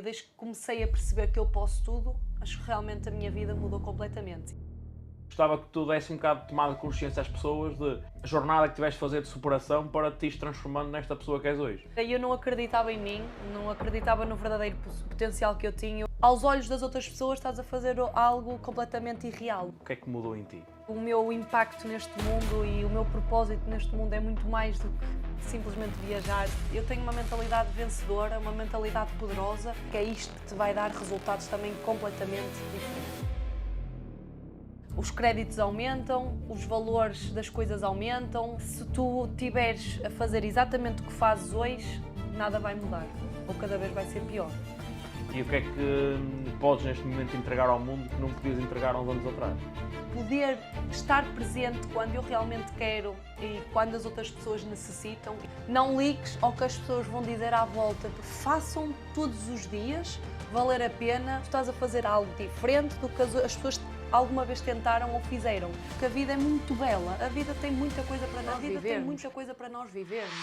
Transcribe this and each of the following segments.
Desde que comecei a perceber que eu posso tudo, acho que realmente a minha vida mudou completamente. Gostava que tu desse um bocado de tomada de consciência às pessoas de a jornada que tiveste de fazer de superação para te ires transformando nesta pessoa que és hoje. Eu não acreditava em mim, não acreditava no verdadeiro potencial que eu tinha. Aos olhos das outras pessoas estás a fazer algo completamente irreal. O que é que mudou em ti? O meu impacto neste mundo e o meu propósito neste mundo é muito mais do que simplesmente viajar. Eu tenho uma mentalidade vencedora, uma mentalidade poderosa, que é isto que te vai dar resultados também completamente diferentes. Os créditos aumentam, os valores das coisas aumentam. Se tu estiveres a fazer exatamente o que fazes hoje, nada vai mudar, ou cada vez vai ser pior. E o que é que podes neste momento entregar ao mundo que não podias entregar há uns anos atrás? Poder estar presente quando eu realmente quero e quando as outras pessoas necessitam. Não ligues ao que as pessoas vão dizer à volta, façam todos os dias valer a pena. Tu estás a fazer algo diferente do que as pessoas alguma vez tentaram ou fizeram. Porque a vida é muito bela, a vida tem muita coisa para nós vivermos. Tem muita coisa para nós vivermos.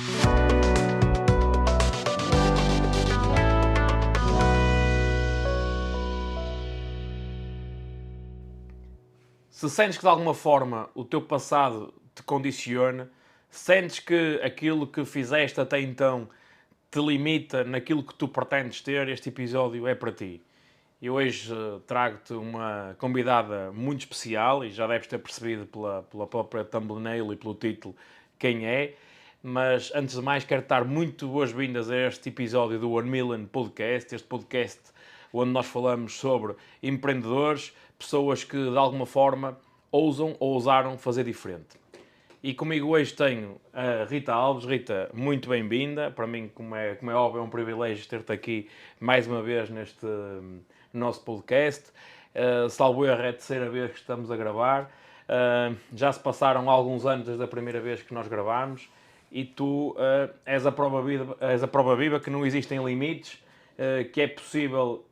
Se sentes que de alguma forma o teu passado te condiciona, sentes que aquilo que fizeste até então te limita naquilo que tu pretendes ter, este episódio é para ti. Eu hoje trago-te uma convidada muito especial e já deves ter percebido pela própria thumbnail e pelo título quem é, mas antes de mais quero dar muito boas-vindas a este episódio do One Million Podcast, este podcast onde nós falamos sobre empreendedores, pessoas que de alguma forma ousam ou ousaram fazer diferente. E comigo hoje tenho a Rita Alves. Rita, muito bem-vinda. Para mim, como é óbvio, é um privilégio ter-te aqui mais uma vez neste nosso podcast. Salvo erro, é a terceira vez que estamos a gravar. Já se passaram alguns anos desde a primeira vez que nós gravámos e tu és a prova viva que não existem limites, que é possível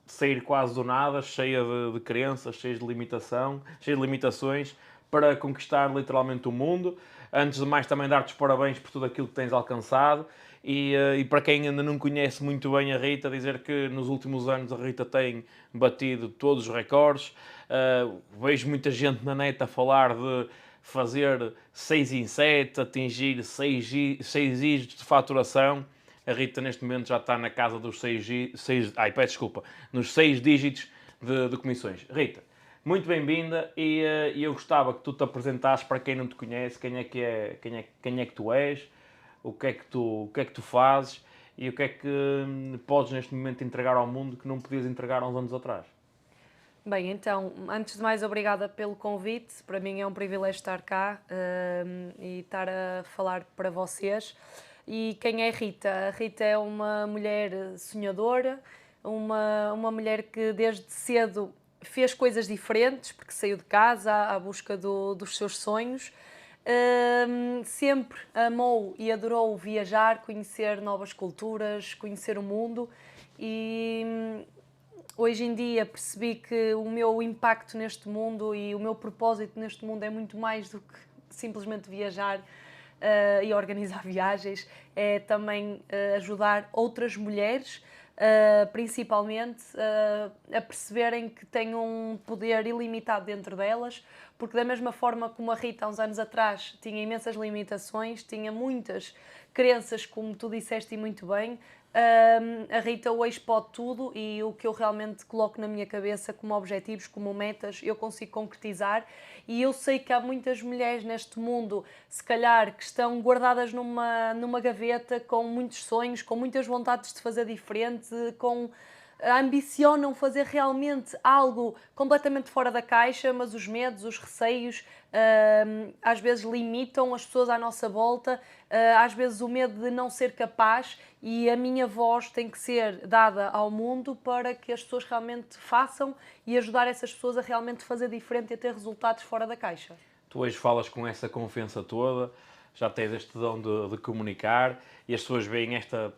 sair quase do nada, cheia de crenças, cheia de limitações, para conquistar literalmente o mundo. Antes de mais, também dar-te os parabéns por tudo aquilo que tens alcançado. E para quem ainda não conhece muito bem a Rita, dizer que nos últimos anos a Rita tem batido todos os recordes. Vejo muita gente na net a falar de fazer 6 em 7, atingir 6 dígitos de faturação. A Rita neste momento já está na casa dos 6 dígitos de comissões. Rita, muito bem-vinda e eu gostava que tu te apresentasses para quem não te conhece, quem é que tu és, o que é que tu fazes e o que é que podes neste momento entregar ao mundo que não podias entregar há uns anos atrás. Bem, então, antes de mais, obrigada pelo convite. Para mim é um privilégio estar cá e estar a falar para vocês. E quem é Rita? A Rita é uma mulher sonhadora, uma mulher que desde cedo fez coisas diferentes, porque saiu de casa à busca dos seus sonhos. Sempre amou e adorou viajar, conhecer novas culturas, conhecer o mundo e hoje em dia percebi que o meu impacto neste mundo e o meu propósito neste mundo é muito mais do que simplesmente viajar e organizar viagens, é também ajudar outras mulheres, principalmente, a perceberem que têm um poder ilimitado dentro delas, porque da mesma forma como a Rita há uns anos atrás tinha imensas limitações, tinha muitas crenças, como tu disseste e muito bem, a Rita hoje pode tudo e o que eu realmente coloco na minha cabeça como objetivos, como metas, eu consigo concretizar e eu sei que há muitas mulheres neste mundo, se calhar, que estão guardadas numa gaveta com muitos sonhos, com muitas vontades de fazer diferente, ambicionam fazer realmente algo completamente fora da caixa, mas os medos, os receios, às vezes limitam as pessoas à nossa volta, às vezes o medo de não ser capaz e a minha voz tem que ser dada ao mundo para que as pessoas realmente façam e ajudar essas pessoas a realmente fazer diferente e a ter resultados fora da caixa. Tu hoje falas com essa confiança toda, já tens este dom de comunicar e as pessoas veem esta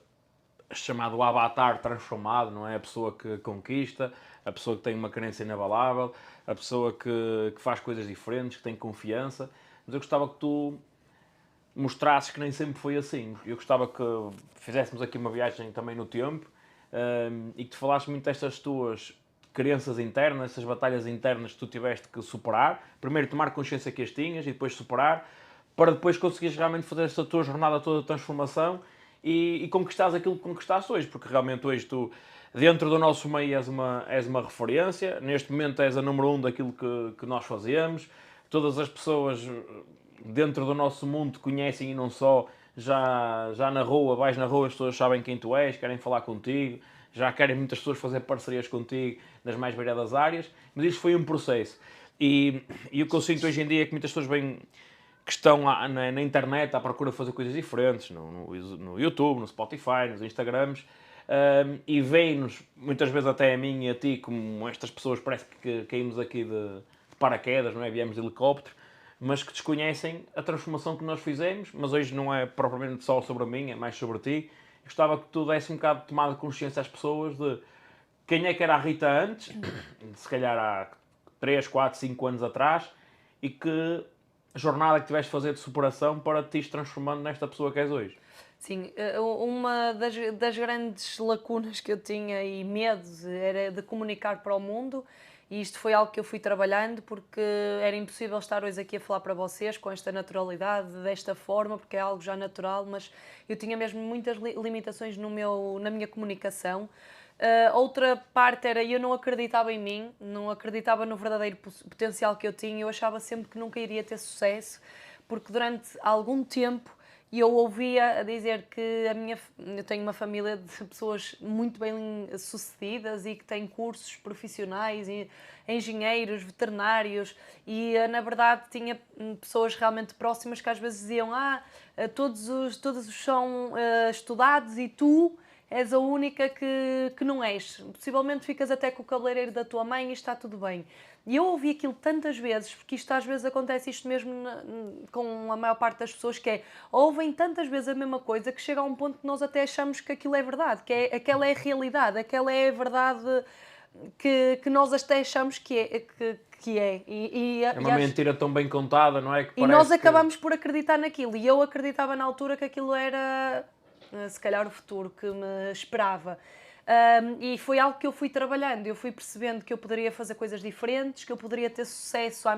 chamado avatar transformado, não é? A pessoa que conquista, a pessoa que tem uma crença inabalável, a pessoa que faz coisas diferentes, que tem confiança. Mas eu gostava que tu mostrasses que nem sempre foi assim. Eu gostava que fizéssemos aqui uma viagem também no tempo e que tu falaste muito destas tuas crenças internas, essas batalhas internas que tu tiveste que superar. Primeiro tomar consciência que as tinhas e depois superar, para depois conseguires realmente fazer esta tua jornada toda de transformação e conquistares aquilo que conquistaste hoje, porque realmente hoje tu, dentro do nosso meio, és uma referência, neste momento és a número 1 daquilo que nós fazemos, todas as pessoas dentro do nosso mundo te conhecem e não só, já na rua, vais na rua, as pessoas sabem quem tu és, querem falar contigo, já querem muitas pessoas fazer parcerias contigo nas mais variadas áreas, mas isto foi um processo. E o que eu sinto hoje em dia é que muitas pessoas vêm, que estão na internet à procura de fazer coisas diferentes, no YouTube, no Spotify, nos Instagrams, e veem-nos, muitas vezes até a mim e a ti, como estas pessoas, parece que caímos aqui de paraquedas, não é? Viemos de helicóptero, mas que desconhecem a transformação que nós fizemos, mas hoje não é propriamente só sobre mim, é mais sobre ti. Eu gostava que tu desse um bocado de tomada de consciência às pessoas de quem é que era a Rita antes, se calhar há 3, 4, 5 anos atrás, e que jornada que tiveste de fazer de superação para te ires transformando nesta pessoa que és hoje. Sim, uma das grandes lacunas que eu tinha e medos era de comunicar para o mundo, e isto foi algo que eu fui trabalhando porque era impossível estar hoje aqui a falar para vocês com esta naturalidade, desta forma, porque é algo já natural, mas eu tinha mesmo muitas limitações na minha comunicação. Outra parte era eu não acreditava em mim, não acreditava no verdadeiro potencial que eu tinha, eu achava sempre que nunca iria ter sucesso, porque durante algum tempo eu ouvia a dizer que eu tenho uma família de pessoas muito bem sucedidas e que têm cursos profissionais, e engenheiros, veterinários, e na verdade tinha pessoas realmente próximas que às vezes diziam todos são estudados e tu és a única que não és. Possivelmente ficas até com o cabeleireiro da tua mãe e está tudo bem. E eu ouvi aquilo tantas vezes, porque isto às vezes acontece isto mesmo com a maior parte das pessoas, que é, ouvem tantas vezes a mesma coisa que chega a um ponto que nós até achamos que aquilo é verdade, aquela é a realidade, aquela é a verdade que nós até achamos que é. É uma mentira tão bem contada, não é? Que E nós parece acabamos por acreditar naquilo. E eu acreditava na altura que aquilo era, se calhar, o futuro que me esperava. E foi algo que eu fui trabalhando. Eu fui percebendo que eu poderia fazer coisas diferentes, que eu poderia ter sucesso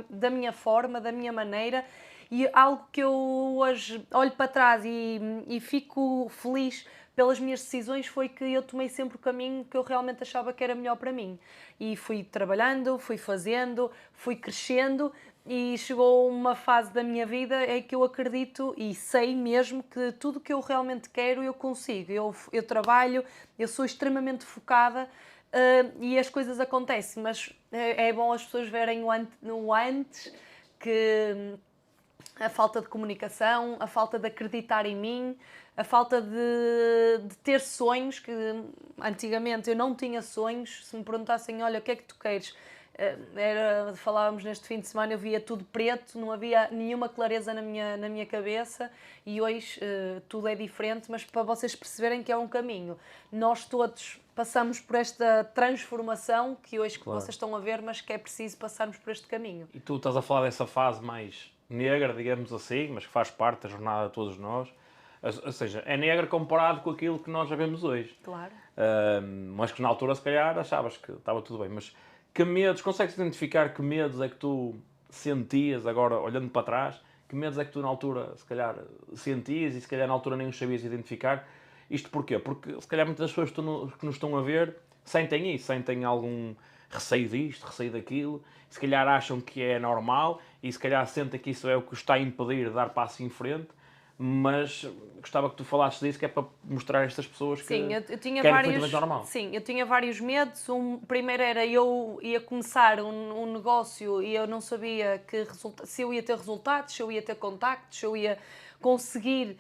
da minha forma, da minha maneira. E algo que eu hoje olho para trás e fico feliz pelas minhas decisões foi que eu tomei sempre o caminho que eu realmente achava que era melhor para mim. E fui trabalhando, fui fazendo, fui crescendo e chegou uma fase da minha vida em que eu acredito e sei mesmo que tudo o que eu realmente quero eu consigo. Eu trabalho, eu sou extremamente focada e as coisas acontecem, mas é bom as pessoas verem o antes, que a falta de comunicação, a falta de acreditar em mim, a falta de ter sonhos, que antigamente eu não tinha sonhos. Se me perguntassem, olha, o que é que tu queres? Falávamos neste fim de semana, eu via tudo preto, não havia nenhuma clareza na minha cabeça, e hoje tudo é diferente, mas para vocês perceberem que é um caminho. Nós todos passamos por esta transformação que hoje Claro. vocês estão a ver, mas que é preciso passarmos por este caminho. E tu estás a falar dessa fase mais negra, digamos assim, mas que faz parte da jornada de todos nós. Ou seja, é negra comparado com aquilo que nós já vemos hoje. Claro. Mas que na altura, se calhar, achavas que estava tudo bem. Mas que medos, consegues identificar que medos é que tu sentias agora, olhando para trás? Que medos é que tu na altura, se calhar, sentias e se calhar na altura nem os sabias identificar? Isto porquê? Porque se calhar muitas das pessoas que nos estão a ver sentem isso, sentem algum receio disto, receio daquilo, se calhar acham que é normal e se calhar sentem que isso é o que os está a impedir de dar passo em frente, mas gostava que tu falasses disso, que é para mostrar a estas pessoas que, sim, eu tinha que é vários, perfeitamente normal. sim, eu tinha vários medos. Primeiro era eu ia começar um negócio e eu não sabia se eu ia ter resultados, se eu ia ter contactos, se eu ia conseguir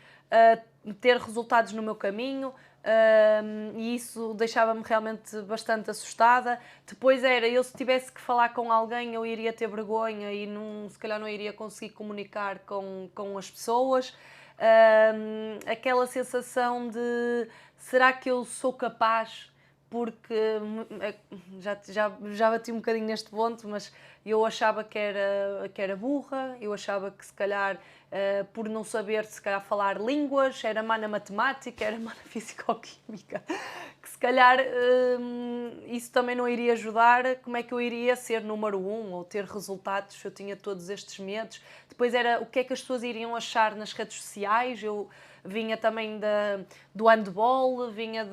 ter resultados no meu caminho. E isso deixava-me realmente bastante assustada. Depois era, eu se tivesse que falar com alguém eu iria ter vergonha e se calhar não iria conseguir comunicar com as pessoas. Aquela sensação de será que eu sou capaz porque já bati um bocadinho neste ponto, mas eu achava que era burra, eu achava que se calhar, por não saber se calhar falar línguas, era má na matemática, era má na fisicoquímica, que se calhar isso também não iria ajudar. Como é que eu iria ser número 1 ou ter resultados se eu tinha todos estes medos? Depois era o que é que as pessoas iriam achar nas redes sociais. Eu vinha também do handball, vinha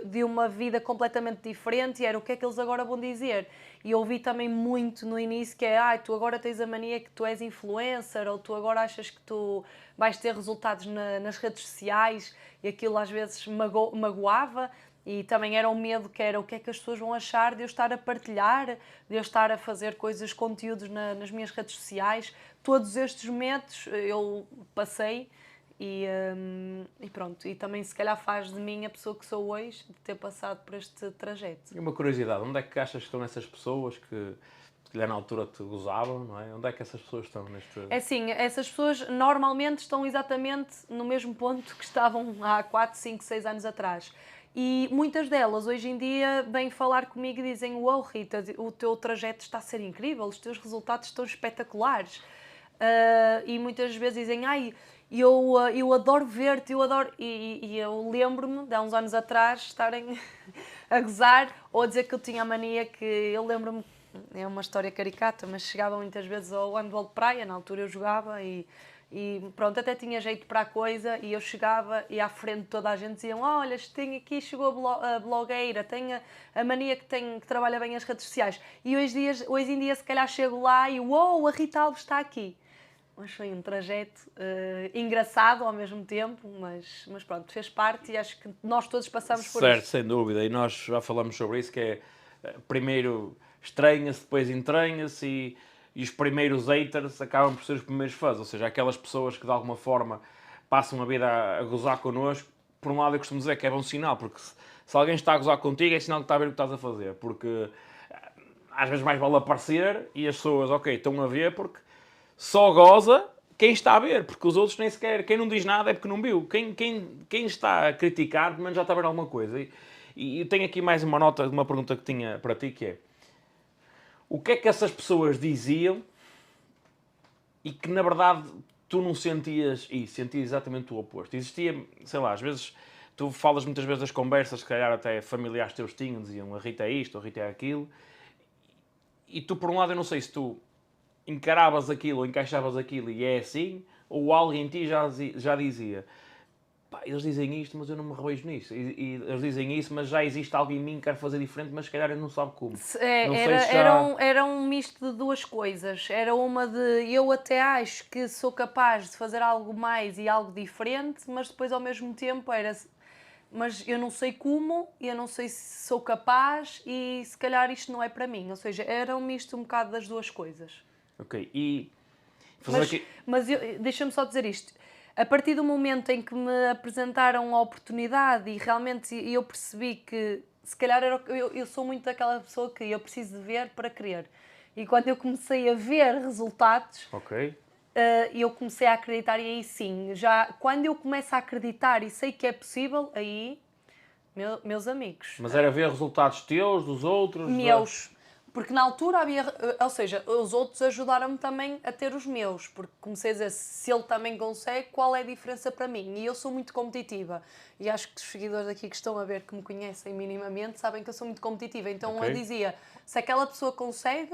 de uma vida completamente diferente, e era o que é que eles agora vão dizer. E eu ouvi também muito no início que é, tu agora tens a mania que tu és influencer, ou tu agora achas que tu vais ter resultados nas redes sociais, e aquilo às vezes magoava. E também era um medo que era o que é que as pessoas vão achar de eu estar a partilhar, de eu estar a fazer coisas, conteúdos nas minhas redes sociais. Todos estes medos eu passei. E pronto, e também se calhar faz de mim a pessoa que sou hoje, de ter passado por este trajeto. E uma curiosidade, onde é que achas que estão essas pessoas que se calhar na altura te gozavam, não é? Onde é que essas pessoas estão neste... É assim, essas pessoas normalmente estão exatamente no mesmo ponto que estavam há 4, 5, 6 anos atrás. E muitas delas hoje em dia vêm falar comigo e dizem: "Uau, Rita, o teu trajeto está a ser incrível, os teus resultados estão espetaculares." E muitas vezes dizem: "Ai, eu adoro ver-te, eu adoro..." E eu lembro-me, de há uns anos atrás, estarem a gozar ou a dizer que eu tinha a mania que... Eu lembro-me, é uma história caricata, mas chegava muitas vezes ao handball de praia, na altura eu jogava e pronto, até tinha jeito para a coisa, e eu chegava e à frente de toda a gente diziam: "Olha, tem aqui, chegou a blogueira, tem a mania que trabalha bem as redes sociais." E hoje em dia se calhar chego lá e uou, a Rita Alves está aqui. Mas foi um trajeto engraçado ao mesmo tempo, mas pronto, fez parte, e acho que nós todos passamos por isso. Certo, sem dúvida, e nós já falamos sobre isso, que é primeiro estranha-se, depois entranha-se, e os primeiros haters acabam por ser os primeiros fãs, ou seja, aquelas pessoas que de alguma forma passam a vida a gozar connosco. Por um lado eu costumo dizer que é bom sinal, porque se alguém está a gozar contigo é sinal que está a ver o que estás a fazer, porque às vezes mais vale aparecer e as pessoas, ok, estão a ver, porque só goza quem está a ver, porque os outros nem sequer, quem não diz nada é porque não viu, quem está a criticar pelo menos já está a ver alguma coisa. E eu tenho aqui mais uma nota de uma pergunta que tinha para ti, que é: o que é que essas pessoas diziam e que na verdade tu não sentias isso, sentias exatamente o oposto? Existia, sei lá, às vezes tu falas muitas vezes das conversas, se calhar até familiares teus tinham, diziam: "A Rita é isto, a Rita é aquilo", e tu por um lado eu não sei se tu encaravas aquilo ou encaixavas aquilo e é assim, ou algo em ti já dizia: "Pá, eles dizem isto, mas eu não me revejo nisso. E eles dizem isso, mas já existe algo em mim que quer fazer diferente, mas se calhar eu não sabe como." Não sei se já... Era um misto de duas coisas. Era uma de eu até acho que sou capaz de fazer algo mais e algo diferente, mas depois ao mesmo tempo era... Mas eu não sei como, eu não sei se sou capaz, e se calhar isto não é para mim. Ou seja, era um misto um bocado das duas coisas. Ok, e... Mas deixa-me só dizer isto. A partir do momento em que me apresentaram a oportunidade e realmente eu percebi que se calhar eu sou muito daquela pessoa que eu preciso de ver para crer. E quando eu comecei a ver resultados, eu comecei a acreditar, e aí sim, já quando eu começo a acreditar e sei que é possível, aí, meus amigos. Mas era ver resultados teus, dos outros? Meus. Porque na altura havia... Ou seja, os outros ajudaram-me também a ter os meus. Porque comecei a dizer, se ele também consegue, qual é a diferença para mim? E eu sou muito competitiva. E acho que os seguidores aqui que estão a ver, que me conhecem minimamente, sabem que eu sou muito competitiva. Então eu dizia, se aquela pessoa consegue,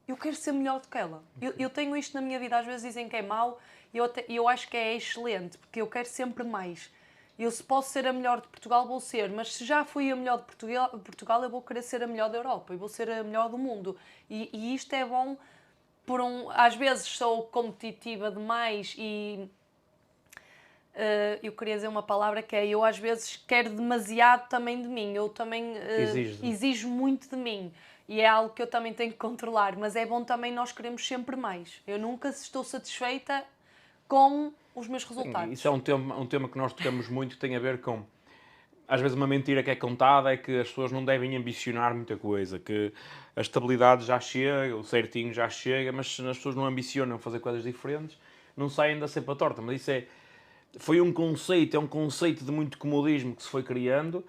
eu quero ser melhor do que ela. Eu tenho isto na minha vida. Às vezes dizem que é mau, e eu acho que é excelente, porque eu quero sempre mais. Eu, se posso ser a melhor de Portugal, vou ser, mas se já fui a melhor de Portugal, eu vou querer ser a melhor da Europa, e vou ser a melhor do mundo. E isto é bom, às vezes sou competitiva demais e... eu queria dizer uma palavra que é, eu às vezes quero demasiado também de mim, eu também exijo muito de mim, e é algo que eu também tenho que controlar, mas é bom também nós queremos sempre mais. Eu nunca estou satisfeita com os meus resultados. Sim, isso é um tema que nós tocamos muito, que tem a ver com, às vezes, uma mentira que é contada é que as pessoas não devem ambicionar muita coisa, que a estabilidade já chega, o certinho já chega, mas se as pessoas não ambicionam fazer coisas diferentes, não saem da cepa torta. Mas isso é um conceito de muito comodismo que se foi criando,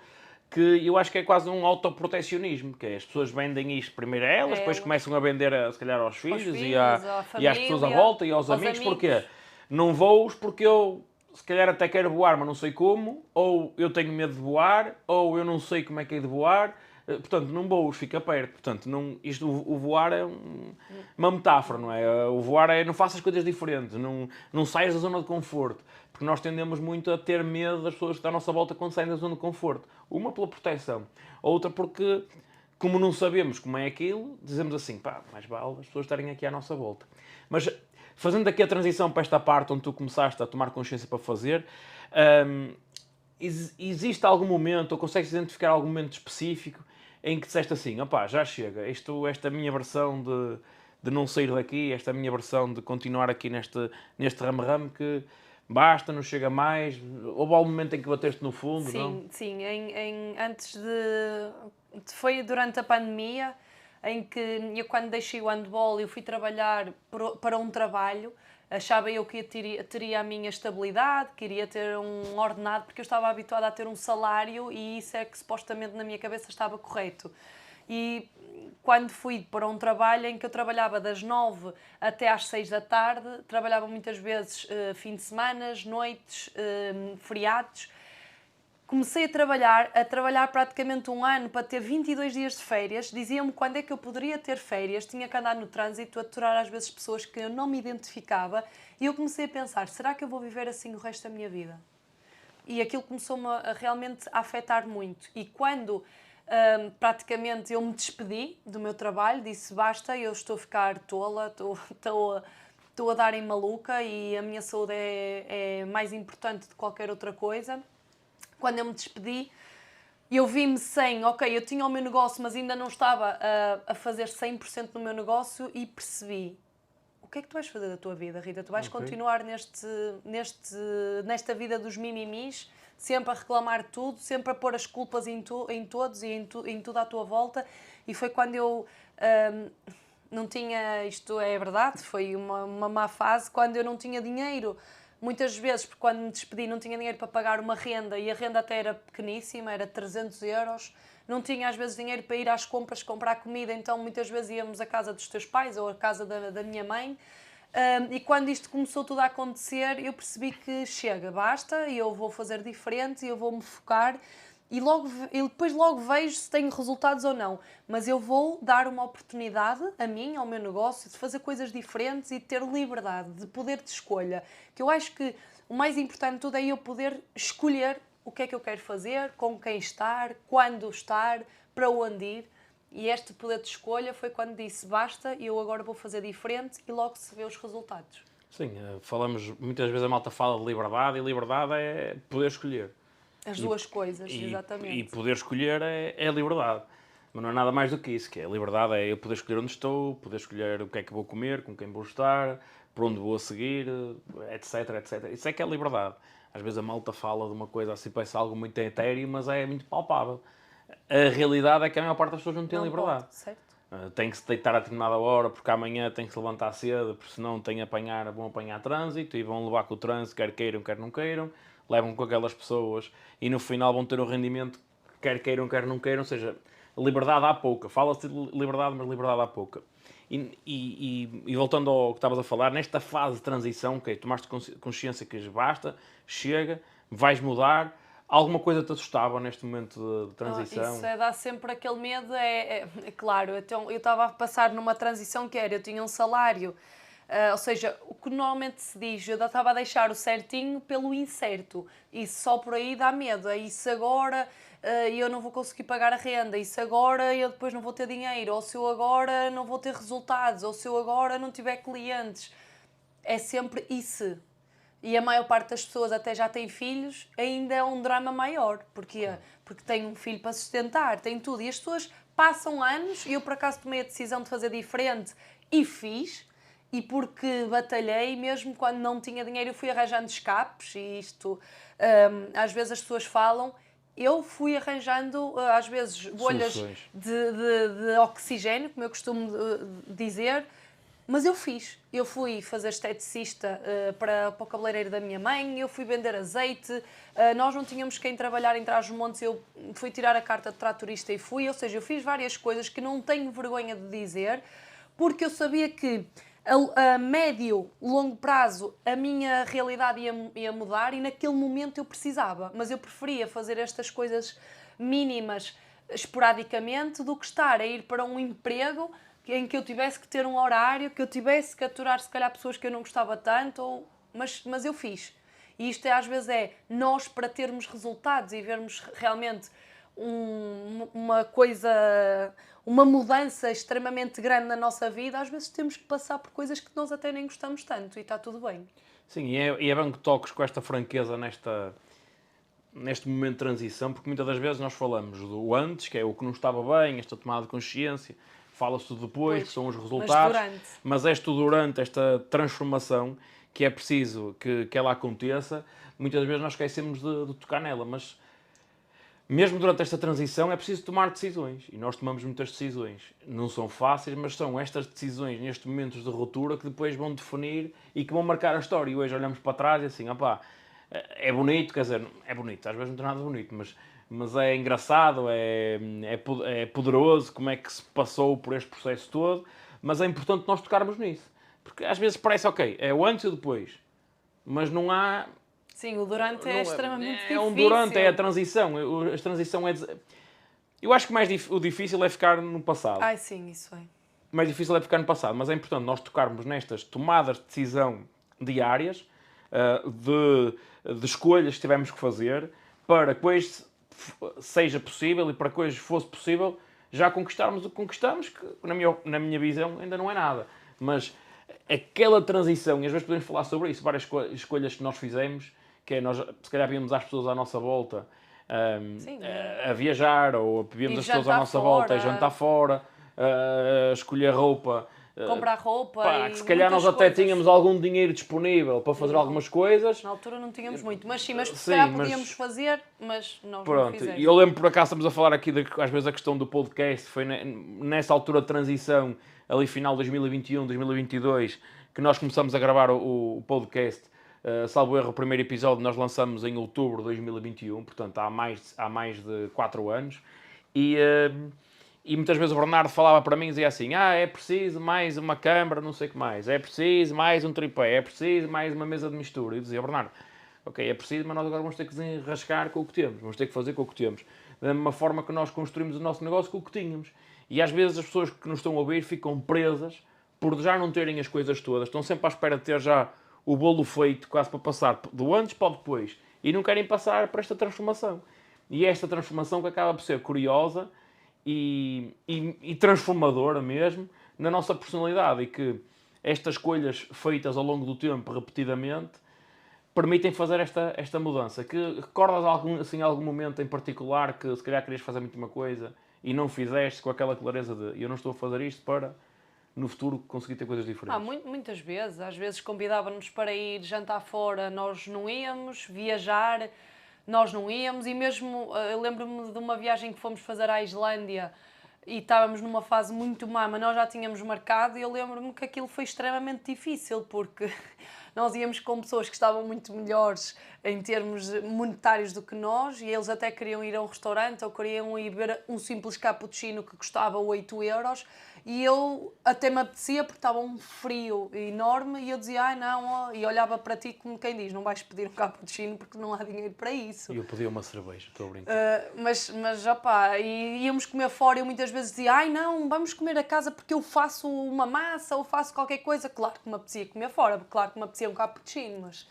que eu acho que é quase um autoprotecionismo, que é as pessoas vendem isto primeiro a elas, depois começam a vender, se calhar, aos filhos e às pessoas à volta e aos amigos. Porquê? Não voos porque eu, se calhar, até quero voar, mas não sei como, ou eu tenho medo de voar, ou eu não sei como é que é de voar, portanto, não voos, fica perto. Portanto, não, o voar é uma metáfora, não é? O voar é não faças coisas diferentes, não saias da zona de conforto. Porque nós tendemos muito a ter medo das pessoas que estão à nossa volta quando saem da zona de conforto. Uma pela proteção, outra porque, como não sabemos como é aquilo, dizemos assim, pá, mais vale as pessoas estarem aqui à nossa volta. Mas, fazendo aqui a transição para esta parte onde tu começaste a tomar consciência para fazer, existe algum momento, ou consegues identificar algum momento específico em que disseste assim, opá, já chega, esta minha versão de não sair daqui, esta minha versão de continuar aqui neste ramo-ramo que basta, não chega mais. Houve algum momento em que bateste no fundo, sim, não? Sim, antes foi durante a pandemia, em que eu, quando deixei o handball, eu fui trabalhar para um trabalho. Achava eu que teria a minha estabilidade, queria ter um ordenado, porque eu estava habituada a ter um salário e isso é que supostamente na minha cabeça estava correto. E quando fui para um trabalho em que eu trabalhava das 9 até às 6 da tarde, trabalhava muitas vezes fim de semana, noites, feriados. Comecei a trabalhar praticamente um ano para ter 22 dias de férias. Diziam-me quando é que eu poderia ter férias. Tinha que andar no trânsito, aturar às vezes pessoas que eu não me identificava. E eu comecei a pensar, será que eu vou viver assim o resto da minha vida? E aquilo começou-me realmente a afetar muito. E quando praticamente eu me despedi do meu trabalho, disse basta, eu estou a ficar tola, estou a dar em maluca e a minha saúde é mais importante de qualquer outra coisa. Quando eu me despedi, eu vi-me sem, ok, eu tinha o meu negócio, mas ainda não estava a fazer 100% no meu negócio e percebi, o que é que tu vais fazer da tua vida, Rita? Tu vais continuar nesta vida dos mimimis, sempre a reclamar tudo, sempre a pôr as culpas em todos e em tudo à tua volta. E foi quando eu não tinha, isto é verdade, foi uma má fase, quando eu não tinha dinheiro. Muitas vezes, porque quando me despedi não tinha dinheiro para pagar uma renda e a renda até era pequeníssima, era 300 euros. Não tinha às vezes dinheiro para ir às compras, comprar comida, então muitas vezes íamos à casa dos teus pais ou à casa da minha mãe. E quando isto começou tudo a acontecer, eu percebi que chega, basta, e eu vou fazer diferente, e eu vou me focar e depois logo vejo se tenho resultados ou não. Mas eu vou dar uma oportunidade a mim, ao meu negócio, de fazer coisas diferentes e de ter liberdade, de poder de escolha. Que eu acho que o mais importante de tudo é eu poder escolher o que é que eu quero fazer, com quem estar, quando estar, para onde ir. E este poder de escolha foi quando disse basta, eu agora vou fazer diferente e logo se vê os resultados. Sim, falamos, muitas vezes a malta fala de liberdade e liberdade é poder escolher. As duas coisas, exatamente. E poder escolher é liberdade. Mas não é nada mais do que isso, que é a liberdade é eu poder escolher onde estou, poder escolher o que é que vou comer, com quem vou estar, por onde vou a seguir, etc, etc. Isso é que é liberdade. Às vezes a malta fala de uma coisa assim, parece algo muito etéreo, mas é muito palpável. A realidade é que a maior parte das pessoas não tem liberdade. Pode, certo? Tem que se deitar a determinada hora, porque amanhã tem que se levantar cedo, porque senão vão apanhar trânsito e vão levar com o trânsito, quer queiram, quer não queiram, levam com aquelas pessoas e no final vão ter um rendimento, quer queiram, quer não queiram, ou seja, liberdade há pouca. Fala-se de liberdade, mas liberdade há pouca. E voltando ao que estavas a falar, nesta fase de transição, okay, tomaste consciência que basta, chega, vais mudar. Alguma coisa te assustava neste momento de transição? Isso dá sempre aquele medo, claro. Então, eu estava a passar numa transição que era, eu tinha um salário, ou seja, o que normalmente se diz, eu estava a deixar o certinho pelo incerto. Isso só por aí dá medo. É isso agora eu não vou conseguir pagar a renda, isso agora eu depois não vou ter dinheiro, ou se eu agora não vou ter resultados, ou se eu agora não tiver clientes. É sempre isso. E a maior parte das pessoas até já tem filhos, ainda é um drama maior. Porquê? Porque tem um filho para sustentar, tem tudo. E as pessoas passam anos, e eu por acaso tomei a decisão de fazer diferente e fiz, e porque batalhei, mesmo quando não tinha dinheiro, eu fui arranjando escapes, e isto, às vezes as pessoas falam, eu fui arranjando, às vezes, bolhas de oxigênio, como eu costumo dizer, Mas eu fiz. Eu fui fazer esteticista para o cabeleireiro da minha mãe, eu fui vender azeite, nós não tínhamos quem trabalhar em Trás-os-Montes, eu fui tirar a carta de tratorista e fui, ou seja, eu fiz várias coisas que não tenho vergonha de dizer, porque eu sabia que a médio, longo prazo, a minha realidade ia mudar e naquele momento eu precisava, mas eu preferia fazer estas coisas mínimas esporadicamente do que estar a ir para um emprego em que eu tivesse que ter um horário, que eu tivesse que aturar se calhar pessoas que eu não gostava tanto, mas eu fiz. E isto às vezes nós para termos resultados e vermos realmente uma coisa, uma mudança extremamente grande na nossa vida, às vezes temos que passar por coisas que nós até nem gostamos tanto e está tudo bem. Sim, e é bem que toques com esta franqueza neste momento de transição, porque muitas das vezes nós falamos do antes, que é o que não estava bem, esta tomada de consciência, fala-se do depois, que são os resultados, mas este durante, esta transformação, que é preciso que ela aconteça, muitas vezes nós esquecemos de tocar nela, mas mesmo durante esta transição é preciso tomar decisões, e nós tomamos muitas decisões. Não são fáceis, mas são estas decisões, nestes momentos de ruptura, que depois vão definir e que vão marcar a história. E hoje olhamos para trás e assim, opá, é bonito, quer dizer, é bonito, às vezes não tem nada de bonito, mas é engraçado, é poderoso como é que se passou por este processo todo, mas é importante nós tocarmos nisso. Porque às vezes parece, ok, é o antes e o depois, mas não há... Sim, o durante é extremamente difícil. É um durante, é a transição. A transição é... Eu acho que o difícil é ficar no passado. Ai, sim, isso é. O mais difícil é ficar no passado, mas é importante nós tocarmos nestas tomadas de decisão diárias, de escolhas que tivemos que fazer, para que hoje seja possível e para que hoje fosse possível já conquistarmos o que conquistamos, que na minha visão ainda não é nada. Mas aquela transição, e às vezes podemos falar sobre isso, várias escolhas que nós fizemos, que é nós, se calhar víamos as pessoas à nossa volta a viajar, ou víamos as pessoas à nossa volta a jantar fora, a escolher roupa, comprar roupa, pá, que se calhar nós até tínhamos algum dinheiro disponível para fazer algumas coisas. Na altura não tínhamos muito, mas se calhar podíamos fazer, mas nós não fizemos. E eu lembro, por acaso, estamos a falar aqui, às vezes, a questão do podcast, foi nessa altura de transição, ali final de 2021, 2022, que nós começamos a gravar o podcast. Salvo erro, o primeiro episódio nós lançamos em outubro de 2021, portanto há mais de 4 anos. E muitas vezes o Bernardo falava para mim e dizia assim: é preciso mais uma câmara, não sei o que mais, é preciso mais um tripé, é preciso mais uma mesa de mistura. E eu dizia: Bernardo, ok, é preciso, mas nós agora vamos ter que desenrascar com o que temos, vamos ter que fazer com o que temos. Da mesma forma que nós construímos o nosso negócio com o que tínhamos. E às vezes as pessoas que nos estão a ouvir ficam presas por já não terem as coisas todas, estão sempre à espera de ter já o bolo feito, quase para passar do antes para o depois, e não querem passar para esta transformação. E é esta transformação que acaba por ser curiosa e transformadora mesmo na nossa personalidade, e que estas escolhas feitas ao longo do tempo, repetidamente, permitem fazer esta mudança. Que recordas algum momento em particular que se calhar querias fazer muito uma coisa e não fizeste, com aquela clareza de eu não estou a fazer isto para no futuro conseguir ter coisas diferentes? Muitas vezes. Às vezes convidávamos para ir jantar fora, nós não íamos, viajar, nós não íamos, e mesmo eu lembro-me de uma viagem que fomos fazer à Islândia e estávamos numa fase muito má, mas nós já tínhamos marcado, e eu lembro-me que aquilo foi extremamente difícil, porque nós íamos com pessoas que estavam muito melhores em termos monetários do que nós, e eles até queriam ir a um restaurante ou queriam ir beber um simples cappuccino que custava 8 euros, e eu até me apetecia porque estava um frio enorme, e eu dizia, ai não, e olhava para ti como quem diz, não vais pedir um cappuccino porque não há dinheiro para isso. E eu pedia uma cerveja, estou a brincar. Mas opá, e íamos comer fora, e eu muitas vezes dizia, ai não, vamos comer a casa porque eu faço uma massa ou faço qualquer coisa. Claro que me apetecia comer fora, claro que me apetecia um cappuccino, mas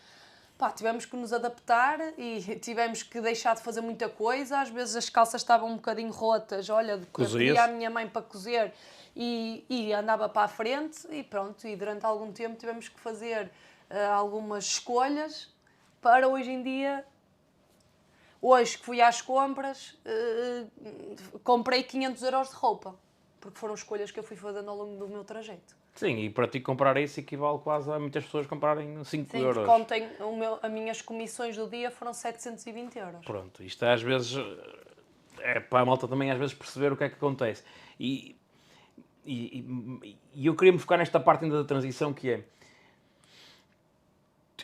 pá, tivemos que nos adaptar e tivemos que deixar de fazer muita coisa. Às vezes as calças estavam um bocadinho rotas, olha, pedia à minha mãe para cozer e andava para a frente, e pronto, e durante algum tempo tivemos que fazer algumas escolhas para hoje em dia. Hoje que fui às compras, comprei 500 euros de roupa, porque foram escolhas que eu fui fazendo ao longo do meu trajeto. Sim, e para ti comprar isso equivale quase a muitas pessoas comprarem 5 euros. Sim, porque ontem as minhas comissões do dia foram 720 euros. Pronto, isto às vezes é para a malta também às vezes perceber o que é que acontece. E e eu queria me focar nesta parte ainda da transição, que é...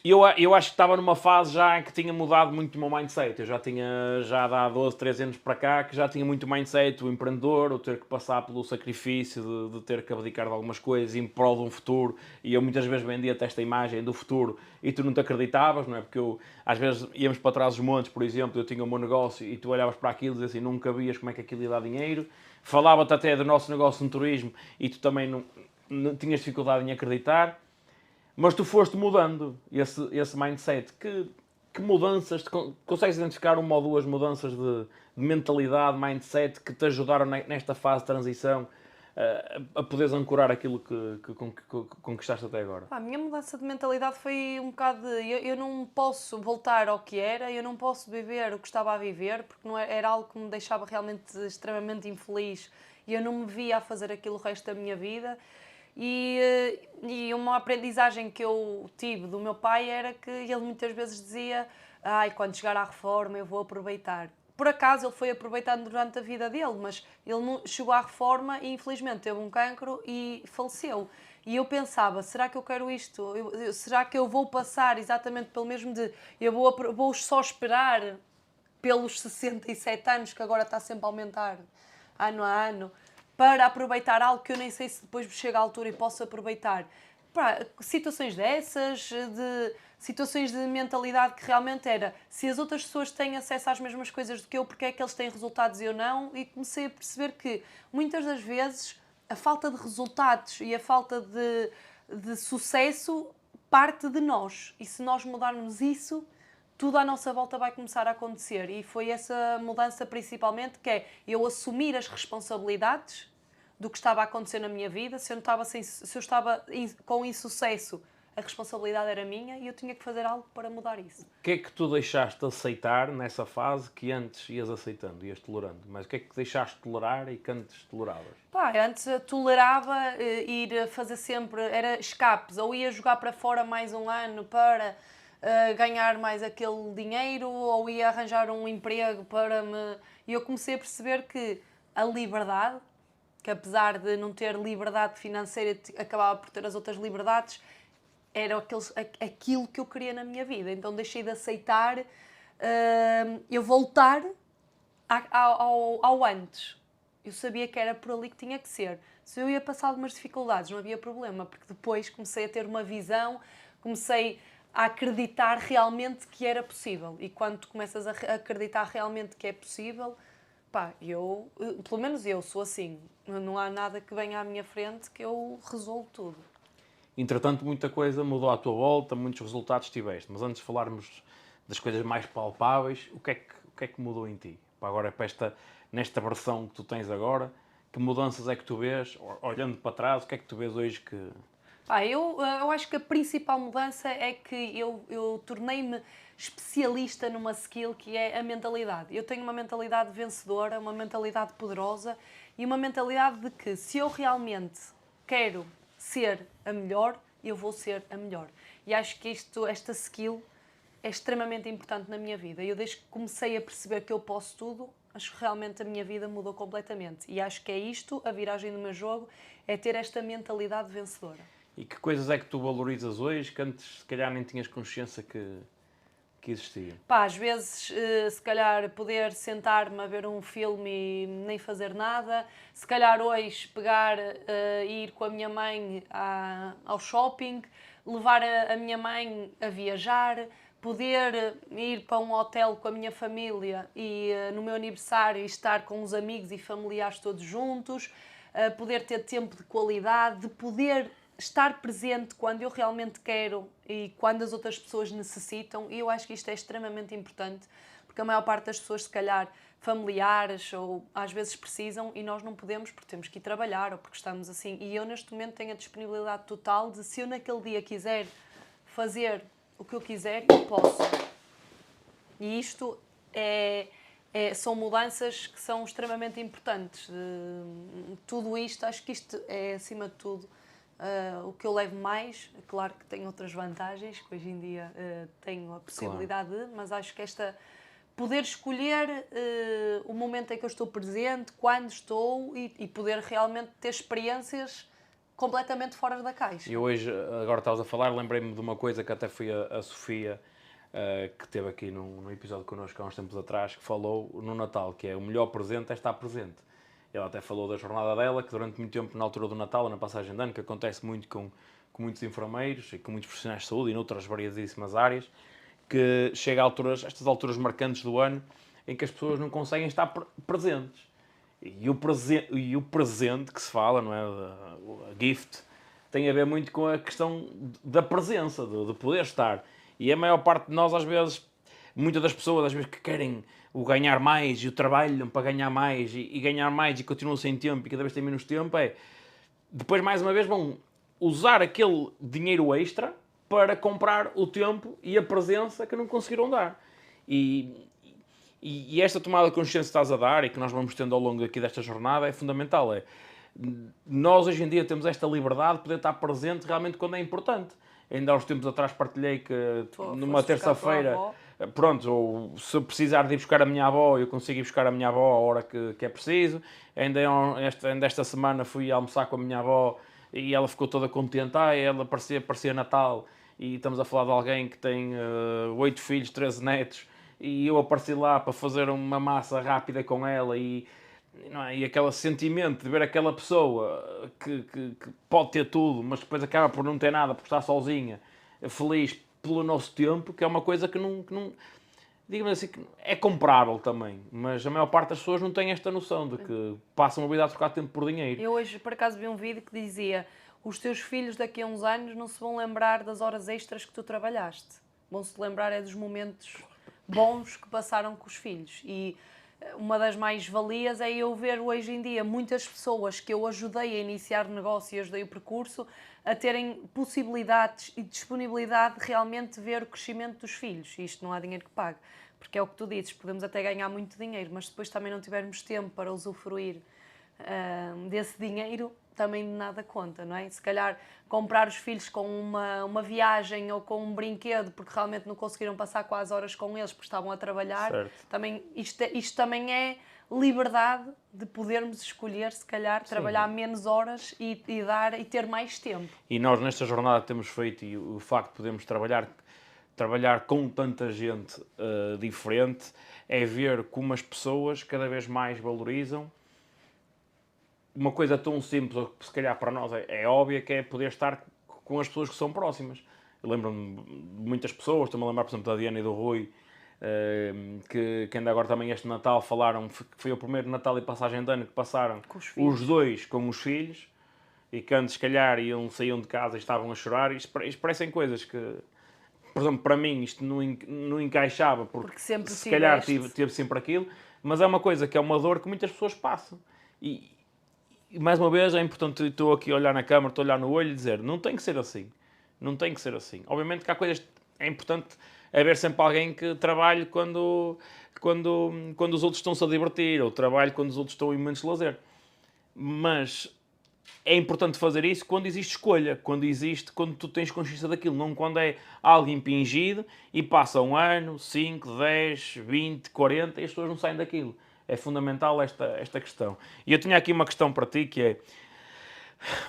Eu acho que estava numa fase já em que tinha mudado muito o meu mindset. Eu já tinha, já há 12, 13 anos para cá, que já tinha muito mindset, o empreendedor, o ter que passar pelo sacrifício de ter que abdicar de algumas coisas em prol de um futuro. E eu muitas vezes vendia-te esta imagem do futuro e tu não te acreditavas, não é? Porque eu, às vezes, íamos para trás dos montes, por exemplo, eu tinha o meu negócio e tu olhavas para aquilo e dizias assim, nunca vias como é que aquilo ia dar dinheiro. Falava-te até do nosso negócio no turismo e tu também não tinhas dificuldade em acreditar. Mas tu foste mudando esse mindset. Que mudanças, consegues identificar uma ou duas mudanças de mentalidade, mindset, que te ajudaram nesta fase de transição a poderes ancorar aquilo que conquistaste até agora? A minha mudança de mentalidade foi um bocado de... Eu não posso voltar ao que era, eu não posso viver o que estava a viver, porque não era algo que me deixava realmente extremamente infeliz e eu não me via a fazer aquilo o resto da minha vida. E uma aprendizagem que eu tive do meu pai era que ele muitas vezes dizia: ai, quando chegar à reforma eu vou aproveitar. Por acaso ele foi aproveitando durante a vida dele, mas ele não chegou à reforma e infelizmente teve um cancro e faleceu. E eu pensava, será que eu quero isto? Será que eu vou passar exatamente pelo mesmo de... Eu vou só esperar pelos 67 anos, que agora está sempre a aumentar ano a ano, para aproveitar algo que eu nem sei se depois chega à altura e posso aproveitar. Pá, situações dessas, situações de mentalidade que realmente era, se as outras pessoas têm acesso às mesmas coisas do que eu, porque é que eles têm resultados e eu não? E comecei a perceber que muitas das vezes a falta de resultados e a falta de sucesso parte de nós. E se nós mudarmos isso, tudo à nossa volta vai começar a acontecer. E foi essa mudança principalmente, que é eu assumir as responsabilidades do que estava a acontecer na minha vida. Se eu estava com insucesso, a responsabilidade era minha e eu tinha que fazer algo para mudar isso. O que é que tu deixaste de aceitar nessa fase que antes ias aceitando, ias tolerando? Mas o que é que deixaste de tolerar e que antes toleravas? Pá, antes tolerava ir fazer sempre, era escapes, ou ia jogar para fora mais um ano para ganhar mais aquele dinheiro, ou ia arranjar um emprego para me... E eu comecei a perceber que a liberdade, que apesar de não ter liberdade financeira, acabava por ter as outras liberdades, era aquilo que eu queria na minha vida. Então deixei de aceitar eu voltar ao antes. Eu sabia que era por ali que tinha que ser. Se eu ia passar algumas dificuldades, não havia problema, porque depois comecei a ter uma visão, comecei a acreditar realmente que era possível. E quando tu começas a acreditar realmente que é possível, pá, pelo menos eu sou assim. Não há nada que venha à minha frente que eu resolvo tudo. Entretanto, muita coisa mudou à tua volta, muitos resultados tiveste. Mas antes de falarmos das coisas mais palpáveis, o que é que mudou em ti? Agora, nesta versão que tu tens agora, que mudanças é que tu vês? Olhando para trás, o que é que tu vês hoje que... Eu acho que a principal mudança é que eu tornei-me especialista numa skill que é a mentalidade. Eu tenho uma mentalidade vencedora, uma mentalidade poderosa e uma mentalidade de que se eu realmente quero ser a melhor, eu vou ser a melhor. E acho que esta skill é extremamente importante na minha vida. Eu desde que comecei a perceber que eu posso tudo, acho que realmente a minha vida mudou completamente. E acho que é isto, a viragem do meu jogo, é ter esta mentalidade vencedora. E que coisas é que tu valorizas hoje que antes, se calhar, nem tinhas consciência que existia? Pá, às vezes, se calhar, poder sentar-me a ver um filme e nem fazer nada. Se calhar hoje pegar e ir com a minha mãe ao shopping, levar a minha mãe a viajar, poder ir para um hotel com a minha família e no meu aniversário estar com os amigos e familiares todos juntos, poder ter tempo de qualidade, de poder estar presente quando eu realmente quero e quando as outras pessoas necessitam. E eu acho que isto é extremamente importante, porque a maior parte das pessoas, se calhar, familiares ou às vezes precisam e nós não podemos porque temos que ir trabalhar ou porque estamos assim. E eu neste momento tenho a disponibilidade total de, se eu naquele dia quiser fazer o que eu quiser, eu posso. E isto são mudanças que são extremamente importantes. Tudo isto, acho que isto é, acima de tudo, o que eu levo mais. Claro que tenho outras vantagens, que hoje em dia tenho a possibilidade de, mas acho que esta poder escolher o momento em que eu estou presente, quando estou e poder realmente ter experiências completamente fora da caixa. E hoje, agora estavas a falar, lembrei-me de uma coisa que até foi a Sofia, que esteve aqui num episódio connosco há uns tempos atrás, que falou no Natal, que é o melhor presente é estar presente. Ela até falou da jornada dela, que durante muito tempo, na altura do Natal, na passagem de ano, que acontece muito com muitos enfermeiros e com muitos profissionais de saúde e noutras variedíssimas áreas, que chega a estas alturas marcantes do ano em que as pessoas não conseguem estar presentes. E o presente que se fala, não é? A gift, tem a ver muito com a questão da presença, de poder estar. E a maior parte de nós, às vezes, muitas das pessoas, às vezes, que querem o ganhar mais e o trabalham para ganhar mais e ganhar mais e continuam sem tempo e cada vez têm menos tempo, depois, mais uma vez, vão usar aquele dinheiro extra para comprar o tempo e a presença que não conseguiram dar. E esta tomada de consciência que estás a dar e que nós vamos tendo ao longo aqui desta jornada é fundamental. Nós hoje em dia temos esta liberdade de poder estar presente realmente quando é importante. Ainda há uns tempos atrás partilhei que numa terça-feira, pronto, ou se eu precisar de ir buscar a minha avó, eu consigo ir buscar a minha avó a hora que é preciso. Ainda esta semana fui almoçar com a minha avó e ela ficou toda contente. Ela parecia Natal, e estamos a falar de alguém que tem 8 filhos, 13 netos, e eu apareci lá para fazer uma massa rápida com ela não é? E aquele sentimento de ver aquela pessoa que pode ter tudo, mas depois acaba por não ter nada, porque está sozinha, feliz pelo nosso tempo, que é uma coisa que não digamos assim, que é comparável também, mas a maior parte das pessoas não tem esta noção de que passam a vida a trocar tempo por dinheiro. Eu hoje, por acaso, vi um vídeo que dizia: os teus filhos daqui a uns anos não se vão lembrar das horas extras que tu trabalhaste, vão-se lembrar dos momentos bons que passaram com os filhos. E uma das mais-valias é eu ver hoje em dia muitas pessoas que eu ajudei a iniciar negócio e ajudei o percurso a terem possibilidades e disponibilidade de realmente ver o crescimento dos filhos. E isto não há dinheiro que pague, porque é o que tu dizes, podemos até ganhar muito dinheiro, mas depois também não tivermos tempo para usufruir desse dinheiro, também nada conta, não é? Se calhar comprar os filhos com uma viagem ou com um brinquedo porque realmente não conseguiram passar quase horas com eles porque estavam a trabalhar, também, isto também é liberdade de podermos escolher, se calhar, trabalhar menos horas e ter mais tempo. E nós nesta jornada temos feito, e o facto de podermos trabalhar com tanta gente diferente, é ver como as pessoas cada vez mais valorizam uma coisa tão simples, que se calhar para nós é óbvia, que é poder estar com as pessoas que são próximas. Eu lembro-me de muitas pessoas, estou-me a lembrar, por exemplo, da Diana e do Rui, que ainda agora também este Natal falaram, que foi o primeiro Natal e passagem de ano que passaram os dois com os filhos, e que antes, se calhar, saíam de casa e estavam a chorar. Isto parecem coisas que, por exemplo, para mim isto não encaixava, porque sempre se calhar teve sempre aquilo, mas é uma coisa que é uma dor que muitas pessoas passam. E mais uma vez é importante, estou aqui a olhar na câmara, estou a olhar no olho e dizer, não tem que ser assim. Não tem que ser assim. Obviamente que há coisas, é importante haver sempre alguém que trabalhe quando os outros estão-se a divertir, ou trabalhe quando os outros estão em momentos de lazer. Mas é importante fazer isso quando existe escolha, quando tu tens consciência daquilo, não quando é algo impingido e passa um ano, 5, 10, 20, 40 e as pessoas não saem daquilo. É fundamental esta questão. E eu tinha aqui uma questão para ti, que é: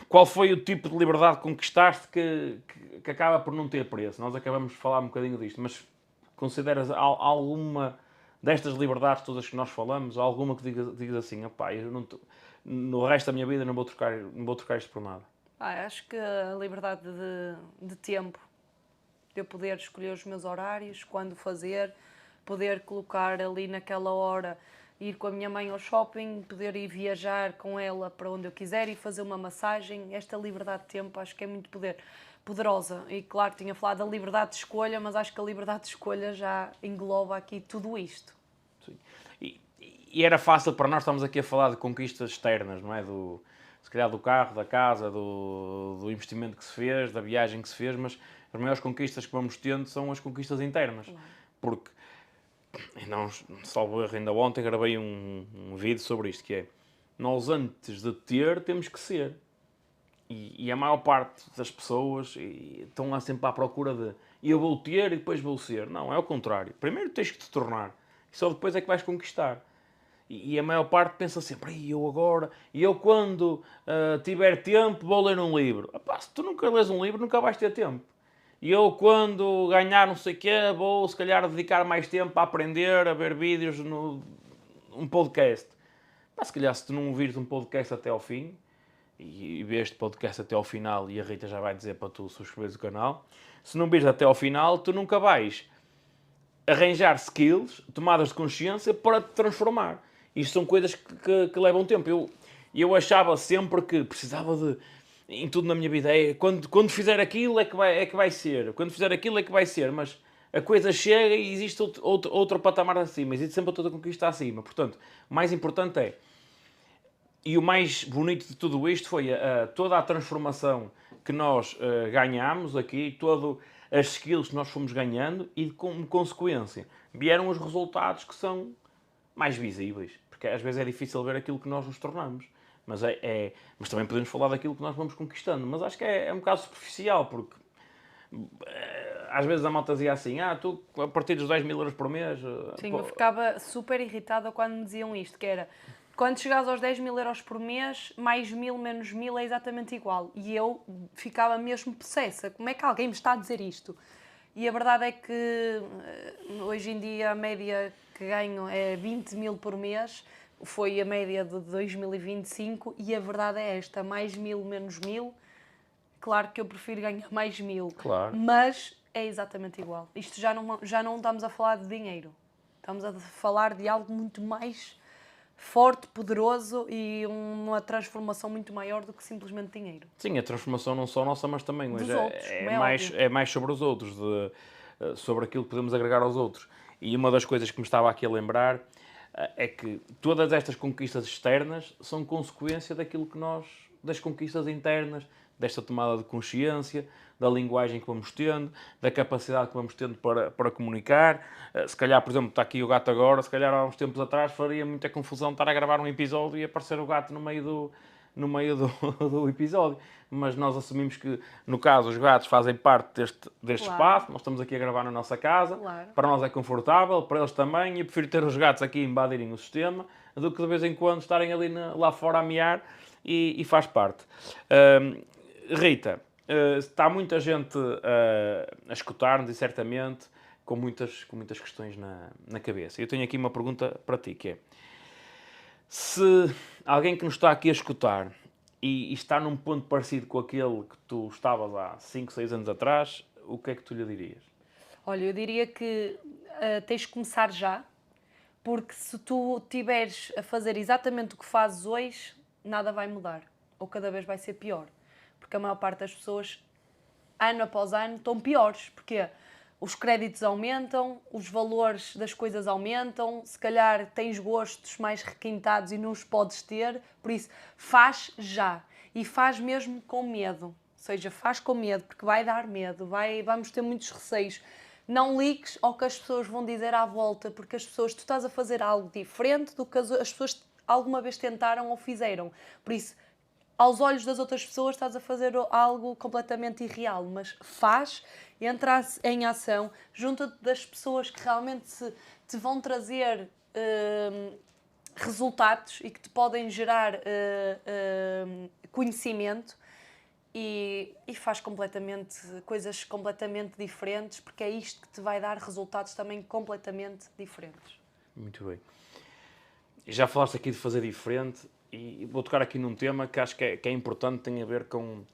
qual foi o tipo de liberdade que conquistaste que acaba por não ter preço? Nós acabamos de falar um bocadinho disto, mas consideras alguma destas liberdades todas que nós falamos, alguma que digas assim, opá, eu não no resto da minha vida não vou trocar isto por nada? Acho que a liberdade de tempo, de eu poder escolher os meus horários, quando fazer, poder colocar ali naquela hora, ir com a minha mãe ao shopping, poder ir viajar com ela para onde eu quiser e fazer uma massagem. Esta liberdade de tempo acho que é muito poderosa. E claro, tinha falado da liberdade de escolha, mas acho que a liberdade de escolha já engloba aqui tudo isto. Sim. E era fácil para nós, estamos aqui a falar de conquistas externas, não é? Se calhar do carro, da casa, do investimento que se fez, da viagem que se fez, mas as maiores conquistas que vamos tendo são as conquistas internas. Claro. Porque, salvo erro, ainda ontem gravei um vídeo sobre isto, que é: nós antes de ter, temos que ser. E a maior parte das pessoas estão lá sempre à procura de eu vou ter e depois vou ser. Não, é o contrário. Primeiro tens que te tornar. e só depois é que vais conquistar. E a maior parte pensa sempre, eu quando tiver tempo vou ler um livro. Epá, se tu nunca lês um livro, nunca vais ter tempo. E eu quando ganhar não sei o quê, vou se calhar dedicar mais tempo a aprender, a ver vídeos um podcast. Pá, se calhar se tu não ouvires um podcast até ao fim, e vês este podcast até ao final, e a Rita já vai dizer para tu subscreveres o canal, se não vires até ao final, tu nunca vais arranjar skills, tomadas de consciência para te transformar. Isto são coisas que levam tempo. Eu achava sempre que precisava de... Em tudo na minha vida, quando fizer aquilo é que vai ser. Quando fizer aquilo é que vai ser. Mas a coisa chega e existe outro patamar acima. Existe sempre outra conquista acima. Portanto, o mais importante é... E o mais bonito de tudo isto foi toda a transformação que nós ganhámos aqui, todas as skills que nós fomos ganhando e, como consequência, vieram os resultados que são mais visíveis. Porque às vezes é difícil ver aquilo que nós nos tornamos. Mas também podemos falar daquilo que nós vamos conquistando. Mas acho que é um bocado superficial, porque às vezes a malta dizia assim, tu a partir dos 10 mil euros por mês... Sim, eu ficava super irritada quando me diziam isto, que era, quando chegares aos 10 mil euros por mês, mais 1000 menos 1000 é exatamente igual. E eu ficava mesmo possessa. Como é que alguém me está a dizer isto? E a verdade é que hoje em dia a média que ganho é 20 mil por mês, foi a média de 2025 e a verdade é esta, mais 1000 menos 1000, claro que eu prefiro ganhar mais 1000, Claro. mas é exatamente igual. Isto já não estamos a falar de dinheiro, estamos a falar de algo muito mais forte, poderoso e uma transformação muito maior do que simplesmente dinheiro. Sim, a transformação não só nossa, mas também Dos hoje outros, é mais sobre os outros, sobre aquilo que podemos agregar aos outros. E uma das coisas que me estava aqui a lembrar é que todas estas conquistas externas são consequência das conquistas internas, desta tomada de consciência, da linguagem que vamos tendo, da capacidade que vamos tendo para comunicar. Se calhar, por exemplo, está aqui o gato agora, se calhar há uns tempos atrás faria muita confusão estar a gravar um episódio e aparecer o gato no meio do episódio. Mas nós assumimos que, no caso, os gatos fazem parte deste Claro. espaço, nós estamos aqui a gravar na nossa casa, Claro. para nós é confortável, para eles também, e eu prefiro ter os gatos aqui a invadirem o sistema do que de vez em quando estarem ali lá fora a miar, e faz parte. Rita, está muita gente a escutar-nos e certamente com muitas questões na cabeça. Eu tenho aqui uma pergunta para ti, que é: se alguém que nos está aqui a escutar e está num ponto parecido com aquele que tu estavas há 5, 6 anos atrás, o que é que tu lhe dirias? Olha, eu diria que tens de começar já, porque se tu estiveres a fazer exatamente o que fazes hoje, nada vai mudar, ou cada vez vai ser pior. Porque a maior parte das pessoas, ano após ano, estão piores. Porque os créditos aumentam, os valores das coisas aumentam, se calhar tens gostos mais requintados e não os podes ter, por isso faz já. E faz mesmo com medo. Ou seja, faz com medo, porque vai dar medo, vamos ter muitos receios. Não ligues ao que as pessoas vão dizer à volta, porque tu estás a fazer algo diferente do que as pessoas alguma vez tentaram ou fizeram. Por isso, aos olhos das outras pessoas estás a fazer algo completamente irreal, mas entra em ação, junta-te das pessoas que realmente te vão trazer resultados e que te podem gerar conhecimento e faz coisas completamente diferentes, porque é isto que te vai dar resultados também completamente diferentes. Muito bem. Já falaste aqui de fazer diferente, e vou tocar aqui num tema que acho que é importante, tem a ver com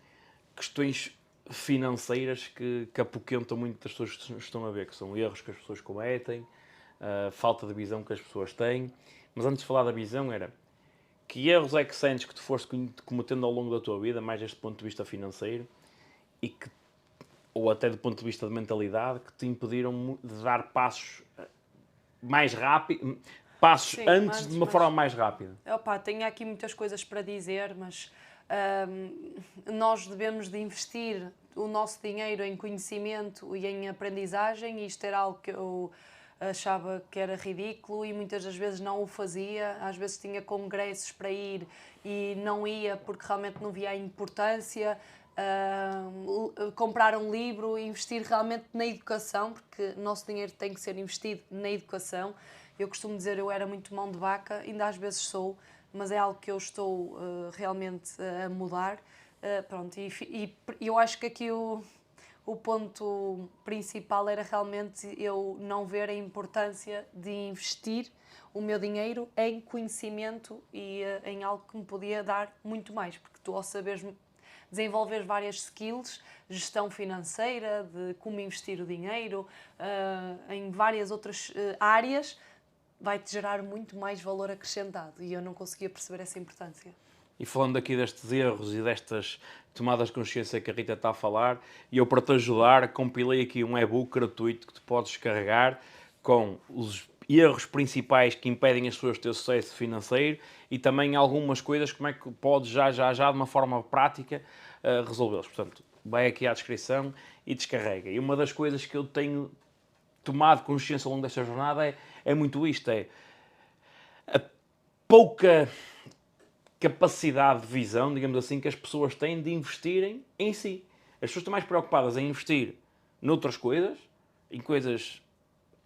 questões financeiras que apoquentam muito das pessoas que estão a ver, que são erros que as pessoas cometem, falta de visão que as pessoas têm. Mas antes de falar da visão, que erros é que sentes que tu foste cometendo ao longo da tua vida, mais deste ponto de vista financeiro, ou até do ponto de vista de mentalidade, que te impediram de dar passos mais rápidos, Sim, antes de uma forma mais rápida? Tenho aqui muitas coisas para dizer, mas nós devemos de investir o nosso dinheiro em conhecimento e em aprendizagem, e isto era algo que eu achava que era ridículo e muitas das vezes não o fazia. Às vezes tinha congressos para ir e não ia porque realmente não via a importância. Comprar um livro, investir realmente na educação, porque o nosso dinheiro tem que ser investido na educação. Eu costumo dizer, eu era muito mão de vaca, ainda às vezes sou, mas é algo que eu estou realmente a mudar. Pronto, e eu acho que aqui o ponto principal era realmente eu não ver a importância de investir o meu dinheiro em conhecimento e em algo que me podia dar muito mais, porque tu ao saberes desenvolver várias skills, gestão financeira, de como investir o dinheiro, em várias outras áreas, vai-te gerar muito mais valor acrescentado e eu não conseguia perceber essa importância. E falando aqui destes erros e destas tomadas de consciência que a Rita está a falar, e eu para te ajudar compilei aqui um e-book gratuito que tu podes descarregar com os erros principais que impedem as pessoas de ter sucesso financeiro e também algumas coisas como é que podes já de uma forma prática resolvê-los. Portanto, vai aqui à descrição e descarrega. E uma das coisas que eu tenho tomado consciência ao longo desta jornada é muito isto, é a pouca capacidade de visão, digamos assim, que as pessoas têm de investirem em si. As pessoas estão mais preocupadas em investir noutras coisas, em coisas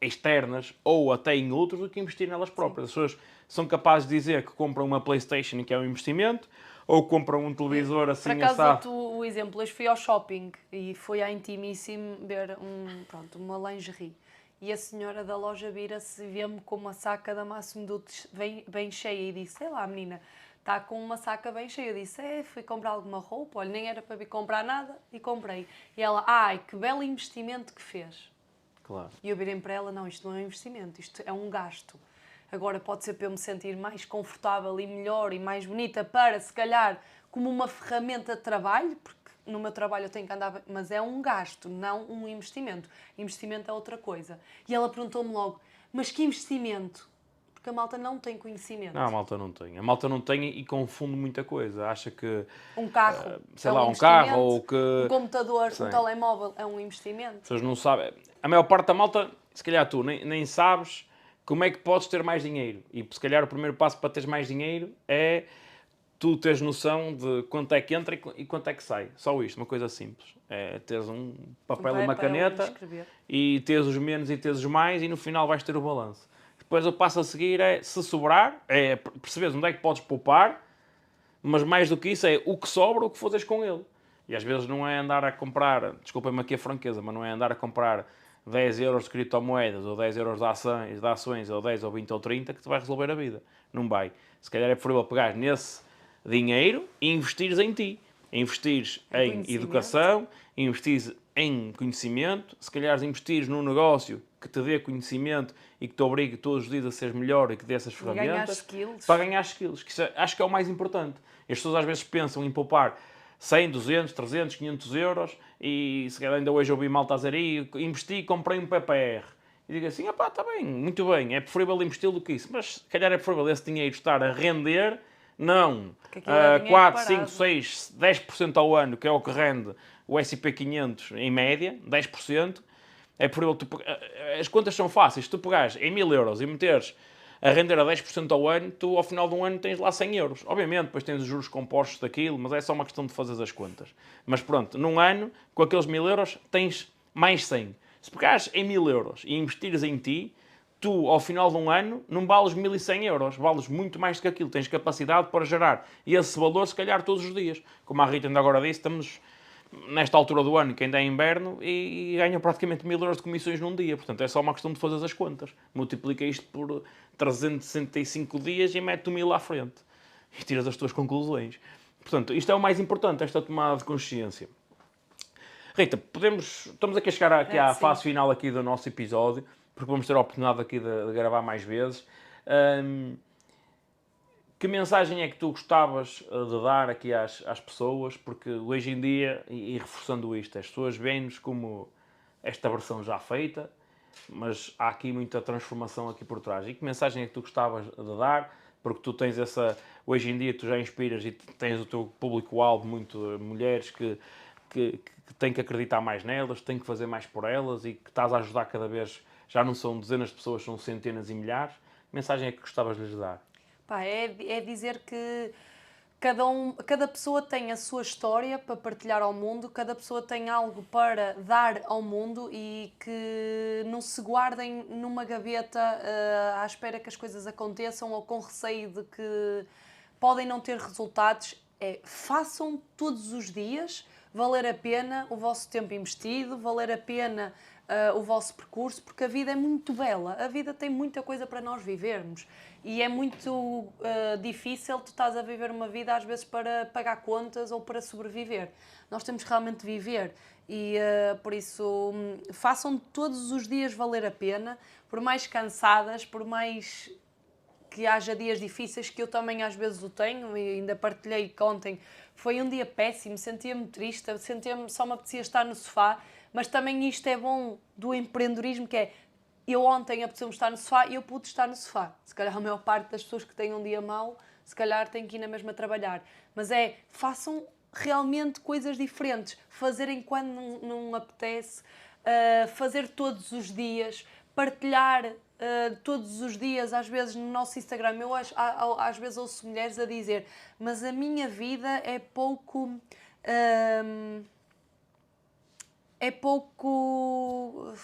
externas ou até em outros, do que investir nelas próprias. As pessoas são capazes de dizer que compram uma PlayStation, que é um investimento, ou compram um televisor assim Por acaso assado. dou-te o exemplo, hoje fui ao shopping e fui à Intimissimo ver uma lingerie. E a senhora da loja vira-se e vê-me com uma saca da Massimo Dutti bem cheia e disse, sei lá menina, está com uma saca bem cheia. Eu disse, fui comprar alguma roupa, olha, nem era para vir comprar nada e comprei. E ela, ai, que belo investimento que fez. Claro. E eu virei para ela, não, isto não é um investimento, isto é um gasto. Agora pode ser para eu me sentir mais confortável e melhor e mais bonita para, se calhar, como uma ferramenta de trabalho, porque no meu trabalho eu tenho que andar, mas é um gasto, não um investimento. Investimento é outra coisa. E ela perguntou-me logo, mas que investimento? Porque a malta não tem conhecimento. Não, a malta não tem. A malta não tem e confunde muita coisa. Acha que, Um carro sei é lá, um um carro investimento, ou que... um computador, Sim. um telemóvel é um investimento. As pessoas não sabem. A maior parte da malta, se calhar tu, nem sabes como é que podes ter mais dinheiro. E se calhar o primeiro passo para teres mais dinheiro é tu teres noção de quanto é que entra e quanto é que sai. Só isto, uma coisa simples. É teres um papel e uma caneta e teres os menos e teres os mais e no final vais ter o balanço. Depois o passo a seguir é, se sobrar, é perceberes onde é que podes poupar, mas mais do que isso é o que sobra, o que fazes com ele. E às vezes não é andar a comprar, desculpem-me aqui a franqueza, mas não é andar a comprar 10 euros de criptomoedas, ou 10 euros de ações, ou 10, ou 20, ou 30, que te vai resolver a vida. Não vai. Se calhar é preferível pegar nesse dinheiro e investires em ti. Investires em educação, investires em conhecimento, se calhar investires num negócio que te dê conhecimento e que te obrigue todos os dias a seres melhor e que dê essas ferramentas para ganhar skills. Que acho que é o mais importante. As pessoas às vezes pensam em poupar 100, 200, 300, 500 euros e se calhar ainda hoje ouvi malta a dizer investi e comprei um PPR. E digo assim, está bem, muito bem, é preferível investir do que isso. Mas se calhar é preferível esse dinheiro estar a render, não 4, 5, 6, 10% ao ano, que é o que rende o S&P 500 em média, 10%. É preferível as contas são fáceis. Se tu pegares em 1000 euros e meteres a render a 10% ao ano, tu ao final de um ano tens lá 100 euros. Obviamente, depois tens os juros compostos daquilo, mas é só uma questão de fazer as contas. Mas pronto, num ano, com aqueles 1000 euros, tens mais 100. Se pegares em 1000 euros e investires em ti, tu, ao final de um ano, não vales 1100 euros. Vales muito mais do que aquilo. Tens capacidade para gerar esse valor, se calhar, todos os dias. Como a Rita ainda agora disse, estamos nesta altura do ano, que ainda é inverno, e ganha praticamente 1000 euros de comissões num dia. Portanto, é só uma questão de fazer as contas. Multiplica isto por 365 dias e mete o 1000 à frente. E tiras as tuas conclusões. Portanto, isto é o mais importante, esta tomada de consciência. Rita, estamos aqui a chegar à fase final aqui do nosso episódio, porque vamos ter a oportunidade aqui de gravar mais vezes. Que mensagem é que tu gostavas de dar aqui às pessoas? Porque hoje em dia, e reforçando isto, as pessoas veem-nos como esta versão já feita, mas há aqui muita transformação aqui por trás. E que mensagem é que tu gostavas de dar? Porque tu tens hoje em dia tu já inspiras e tens o teu público-alvo, muito mulheres que têm que acreditar mais nelas, têm que fazer mais por elas e que estás a ajudar cada vez, já não são dezenas de pessoas, são centenas e milhares. Que mensagem é que gostavas de lhes dar? É dizer que Cada pessoa tem a sua história para partilhar ao mundo, cada pessoa tem algo para dar ao mundo e que não se guardem numa gaveta à espera que as coisas aconteçam ou com receio de que podem não ter resultados. Façam todos os dias valer a pena o vosso tempo investido, valer a pena o vosso percurso, porque a vida é muito bela, a vida tem muita coisa para nós vivermos e é muito difícil tu estás a viver uma vida às vezes para pagar contas ou para sobreviver. Nós temos que realmente viver e por isso façam todos os dias valer a pena, por mais cansadas, por mais que haja dias difíceis, que eu também às vezes o tenho, e ainda partilhei que ontem foi um dia péssimo, sentia-me triste, só me apetecia estar no sofá, mas também isto é bom do empreendedorismo, que é, eu ontem apeteceu-me estar no sofá e eu pude estar no sofá. Se calhar a maior parte das pessoas que têm um dia mau, se calhar têm que ir na mesma trabalhar. Mas façam realmente coisas diferentes, fazerem quando não apetece, fazer todos os dias, partilhar todos os dias, às vezes no nosso Instagram, eu às vezes ouço mulheres a dizer, mas a minha vida é pouco... é pouco...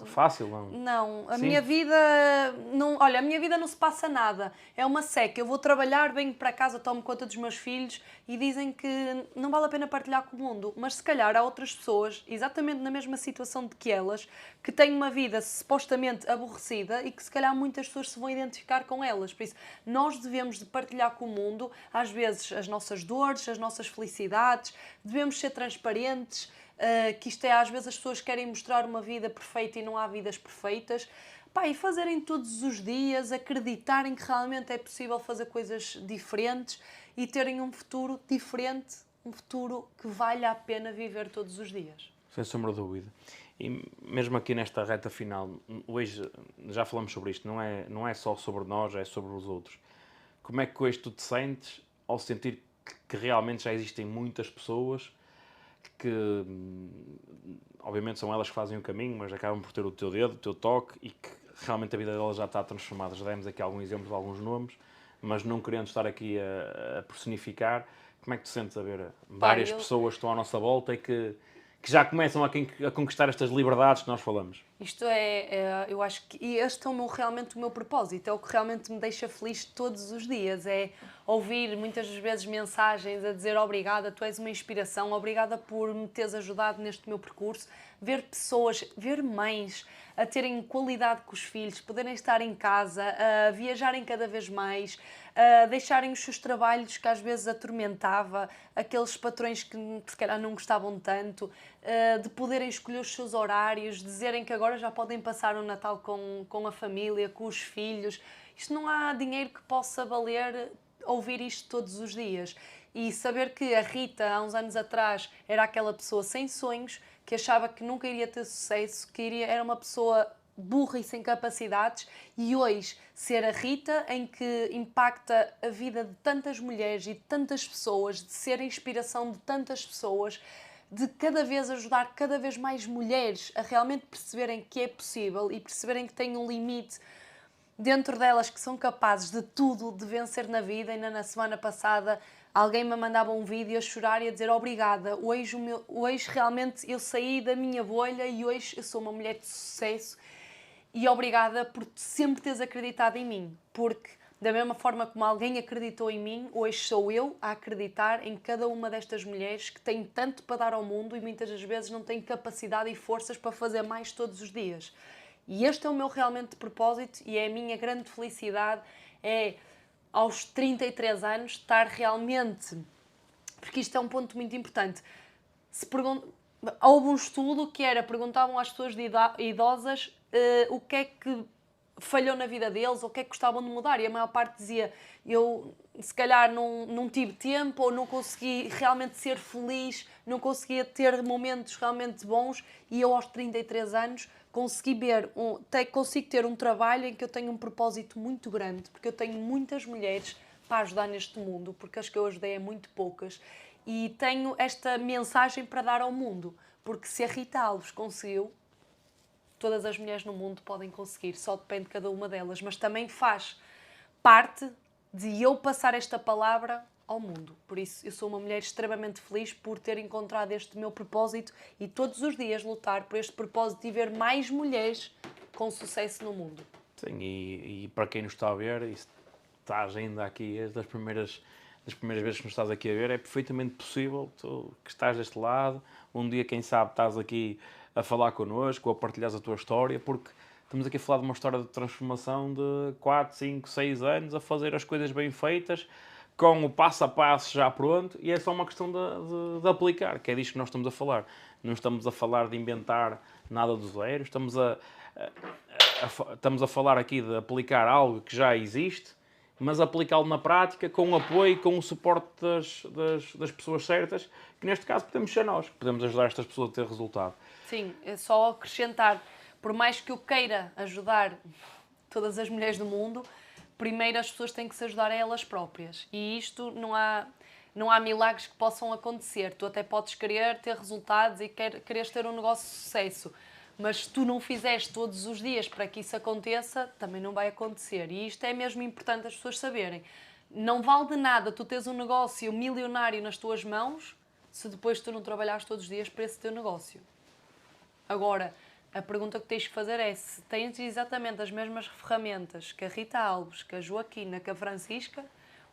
Fácil, não? Não, a Sim. minha vida... Não, olha, a minha vida não se passa nada. É uma seca. Eu vou trabalhar, venho para casa, tomo conta dos meus filhos e dizem que não vale a pena partilhar com o mundo. Mas se calhar há outras pessoas, exatamente na mesma situação de que elas, que têm uma vida supostamente aborrecida e que se calhar muitas pessoas se vão identificar com elas. Por isso, nós devemos de partilhar com o mundo, às vezes, as nossas dores, as nossas felicidades, devemos ser transparentes, que isto às vezes as pessoas querem mostrar uma vida perfeita e não há vidas perfeitas. E fazerem todos os dias, acreditarem que realmente é possível fazer coisas diferentes e terem um futuro diferente, um futuro que vale a pena viver todos os dias. Sem sombra de dúvida. E mesmo aqui nesta reta final, hoje já falamos sobre isto, não é só sobre nós, é sobre os outros. Como é que hoje tu te sentes ao sentir que realmente já existem muitas pessoas que, obviamente, são elas que fazem o caminho, mas acabam por ter o teu dedo, o teu toque e que realmente a vida delas já está transformada. Já demos aqui alguns exemplos, alguns nomes, mas não querendo estar aqui a personificar, como é que tu sentes a ver várias pessoas que estão à nossa volta e que já começam a conquistar estas liberdades que nós falamos? Isto eu acho que este é realmente o meu propósito, é o que realmente me deixa feliz todos os dias, é ouvir muitas vezes mensagens a dizer obrigada, tu és uma inspiração, obrigada por me teres ajudado neste meu percurso, ver pessoas, ver mães a terem qualidade com os filhos, poderem estar em casa, a viajarem cada vez mais, a deixarem os seus trabalhos que às vezes atormentava, aqueles patrões que se calhar não gostavam tanto, de poderem escolher os seus horários, dizerem que agora já podem passar o Natal com a família, com os filhos. Isto não há dinheiro que possa valer ouvir isto todos os dias. E saber que a Rita, há uns anos atrás, era aquela pessoa sem sonhos, que achava que nunca iria ter sucesso, era uma pessoa burra e sem capacidades, e hoje ser a Rita, em que impacta a vida de tantas mulheres e de tantas pessoas, de ser a inspiração de tantas pessoas, de cada vez ajudar cada vez mais mulheres a realmente perceberem que é possível e perceberem que têm um limite dentro delas, que são capazes de tudo, de vencer na vida. Ainda na semana passada alguém me mandava um vídeo a chorar e a dizer obrigada, hoje realmente eu saí da minha bolha e hoje eu sou uma mulher de sucesso e obrigada por sempre teres acreditado em mim, porque da mesma forma como alguém acreditou em mim, hoje sou eu a acreditar em cada uma destas mulheres que têm tanto para dar ao mundo e muitas das vezes não têm capacidade e forças para fazer mais todos os dias. E este é o meu realmente propósito e é a minha grande felicidade, é aos 33 anos estar realmente, porque isto é um ponto muito importante, houve um estudo que perguntavam às pessoas idosas o que é que falhou na vida deles, ou o que é que gostavam de mudar, e a maior parte dizia, eu se calhar não tive tempo, ou não consegui realmente ser feliz, não conseguia ter momentos realmente bons, e eu aos 33 anos consigo ter um trabalho em que eu tenho um propósito muito grande, porque eu tenho muitas mulheres para ajudar neste mundo, porque as que eu ajudei é muito poucas, e tenho esta mensagem para dar ao mundo, porque se a Rita Alves conseguiu, todas as mulheres no mundo podem conseguir, só depende de cada uma delas, mas também faz parte de eu passar esta palavra ao mundo. Por isso, eu sou uma mulher extremamente feliz por ter encontrado este meu propósito e todos os dias lutar por este propósito e ver mais mulheres com sucesso no mundo. Sim, e para quem nos está a ver, e estás ainda aqui das primeiras vezes que nos estás aqui a ver, é perfeitamente possível tu que estás deste lado, um dia, quem sabe, estás aqui a falar connosco, ou a partilhares a tua história, porque estamos aqui a falar de uma história de transformação de 4, 5, 6 anos, a fazer as coisas bem feitas, com o passo a passo já pronto, e é só uma questão de aplicar, que é disto que nós estamos a falar. Não estamos a falar de inventar nada do zero, estamos a falar aqui de aplicar algo que já existe, mas aplicá-lo na prática com o apoio e com o suporte das pessoas certas, que neste caso podemos ser nós, que podemos ajudar estas pessoas a ter resultado. Sim, é só acrescentar, por mais que eu queira ajudar todas as mulheres do mundo, primeiro as pessoas têm que se ajudar a elas próprias. E isto não há milagres que possam acontecer. Tu até podes querer ter resultados e quereres ter um negócio de sucesso, mas se tu não fizeres todos os dias para que isso aconteça, também não vai acontecer. E isto é mesmo importante as pessoas saberem. Não vale de nada tu teres um negócio milionário nas tuas mãos se depois tu não trabalhares todos os dias para esse teu negócio. Agora, a pergunta que tens que fazer é se tens exatamente as mesmas ferramentas que a Rita Alves, que a Joaquina, que a Francisca,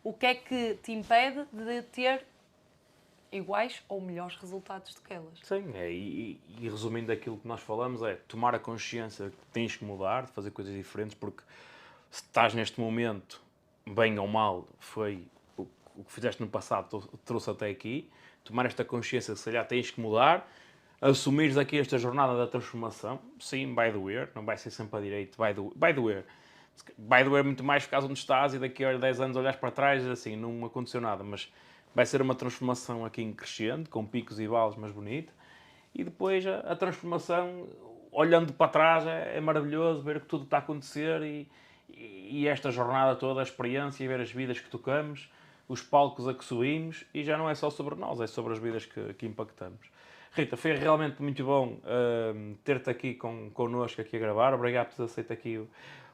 o que é que te impede de ter iguais ou melhores resultados do que elas? Sim, e resumindo aquilo que nós falamos, é tomar a consciência que tens que mudar, de fazer coisas diferentes, porque se estás neste momento, bem ou mal, foi o que fizeste no passado, trouxe até aqui, tomar esta consciência que se calhar tens que mudar, assumires aqui esta jornada da transformação, sim, vai doer, não vai ser sempre a direito, vai doer. Vai doer muito mais ficar onde estás e daqui a 10 anos olhares para trás e assim, não aconteceu nada, mas vai ser uma transformação aqui em crescente, com picos e vales, mas bonita. E depois a transformação, olhando para trás, é maravilhoso ver que tudo está a acontecer e esta jornada toda, a experiência, ver as vidas que tocamos, os palcos a que subimos, e já não é só sobre nós, é sobre as vidas que impactamos. Rita, foi realmente muito bom ter-te aqui connosco aqui a gravar. Obrigado por teres aceito aqui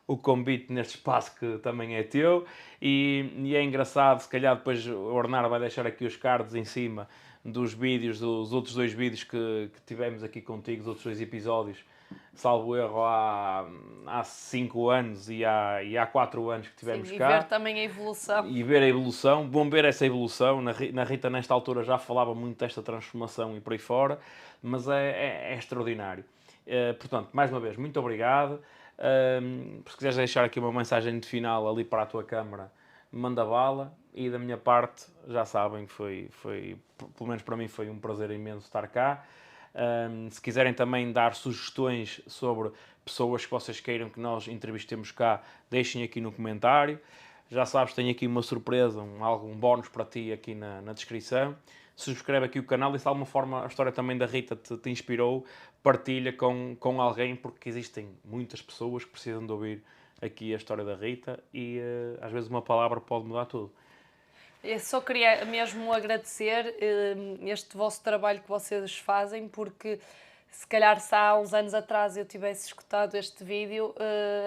o convite neste espaço que também é teu. E é engraçado, se calhar depois o Ornar vai deixar aqui os cards em cima dos vídeos, dos outros 2 vídeos que tivemos aqui contigo, os outros 2 episódios, salvo erro, há 5 anos e há 4 anos que tivemos cá. E ver também a evolução. E ver a evolução, bom ver essa evolução. Na Rita, nesta altura, já falava muito desta transformação e por aí fora, mas é extraordinário. Portanto, mais uma vez, muito obrigado. Se quiseres deixar aqui uma mensagem de final ali para a tua câmara, manda bala. E da minha parte, já sabem, foi pelo menos para mim, foi um prazer imenso estar cá. Se quiserem também dar sugestões sobre pessoas que vocês queiram que nós entrevistemos cá, deixem aqui no comentário. Já sabes, tenho aqui uma surpresa, um bónus para ti aqui na descrição. Subscreve aqui o canal e se de alguma forma a história também da Rita te inspirou, partilha com alguém, porque existem muitas pessoas que precisam de ouvir aqui a história da Rita e às vezes uma palavra pode mudar tudo. Eu só queria mesmo agradecer este vosso trabalho que vocês fazem, porque se calhar se há uns anos atrás eu tivesse escutado este vídeo,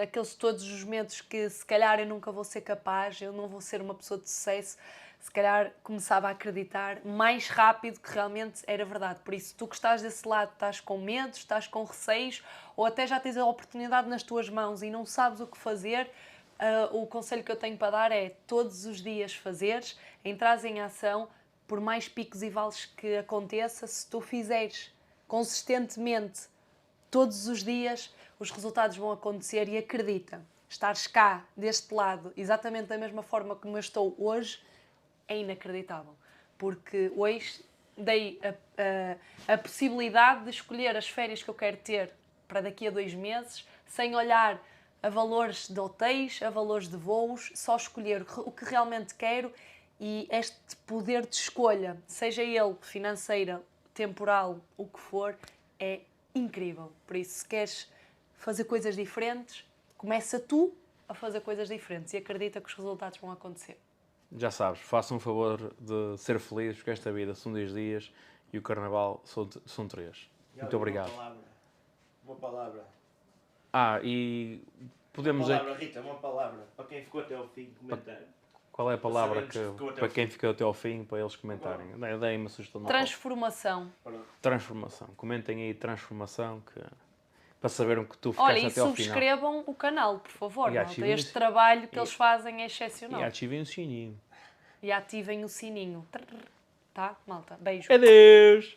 aqueles todos os medos que se calhar eu nunca vou ser capaz, eu não vou ser uma pessoa de sucesso, se calhar começava a acreditar mais rápido que realmente era verdade. Por isso, tu que estás desse lado, estás com medos, estás com receios, ou até já tens a oportunidade nas tuas mãos e não sabes o que fazer, o conselho que eu tenho para dar é todos os dias fazeres, entrares em ação, por mais picos e vales que aconteça, se tu fizeres consistentemente todos os dias, os resultados vão acontecer e acredita, estares cá, deste lado, exatamente da mesma forma como eu estou hoje, é inacreditável. Porque hoje dei a possibilidade de escolher as férias que eu quero ter para daqui a 2 meses, sem olhar a valores de hotéis, a valores de voos, só escolher o que realmente quero e este poder de escolha, seja ele financeira, temporal, o que for, é incrível. Por isso, se queres fazer coisas diferentes, começa tu a fazer coisas diferentes e acredita que os resultados vão acontecer. Já sabes, faça um favor de ser feliz, porque esta vida são 10 dias e o Carnaval são 3. Muito obrigado. Uma palavra. E podemos... Uma palavra, Rita, uma palavra. Para quem ficou até ao fim, comentar. Qual é a palavra sabermos que ficou até para ao quem ficou até ao fim, para eles comentarem? Deem uma sugestão. Transformação. Transformação. Comentem aí transformação, para saberem que tu Olha, ficaste e até ao final. subscrevam o canal, por favor. E Malta. ativem Este o- trabalho que eles fazem é excepcional. E ativem o sininho. E ativem o sininho. Tá, malta? Beijo. Adeus!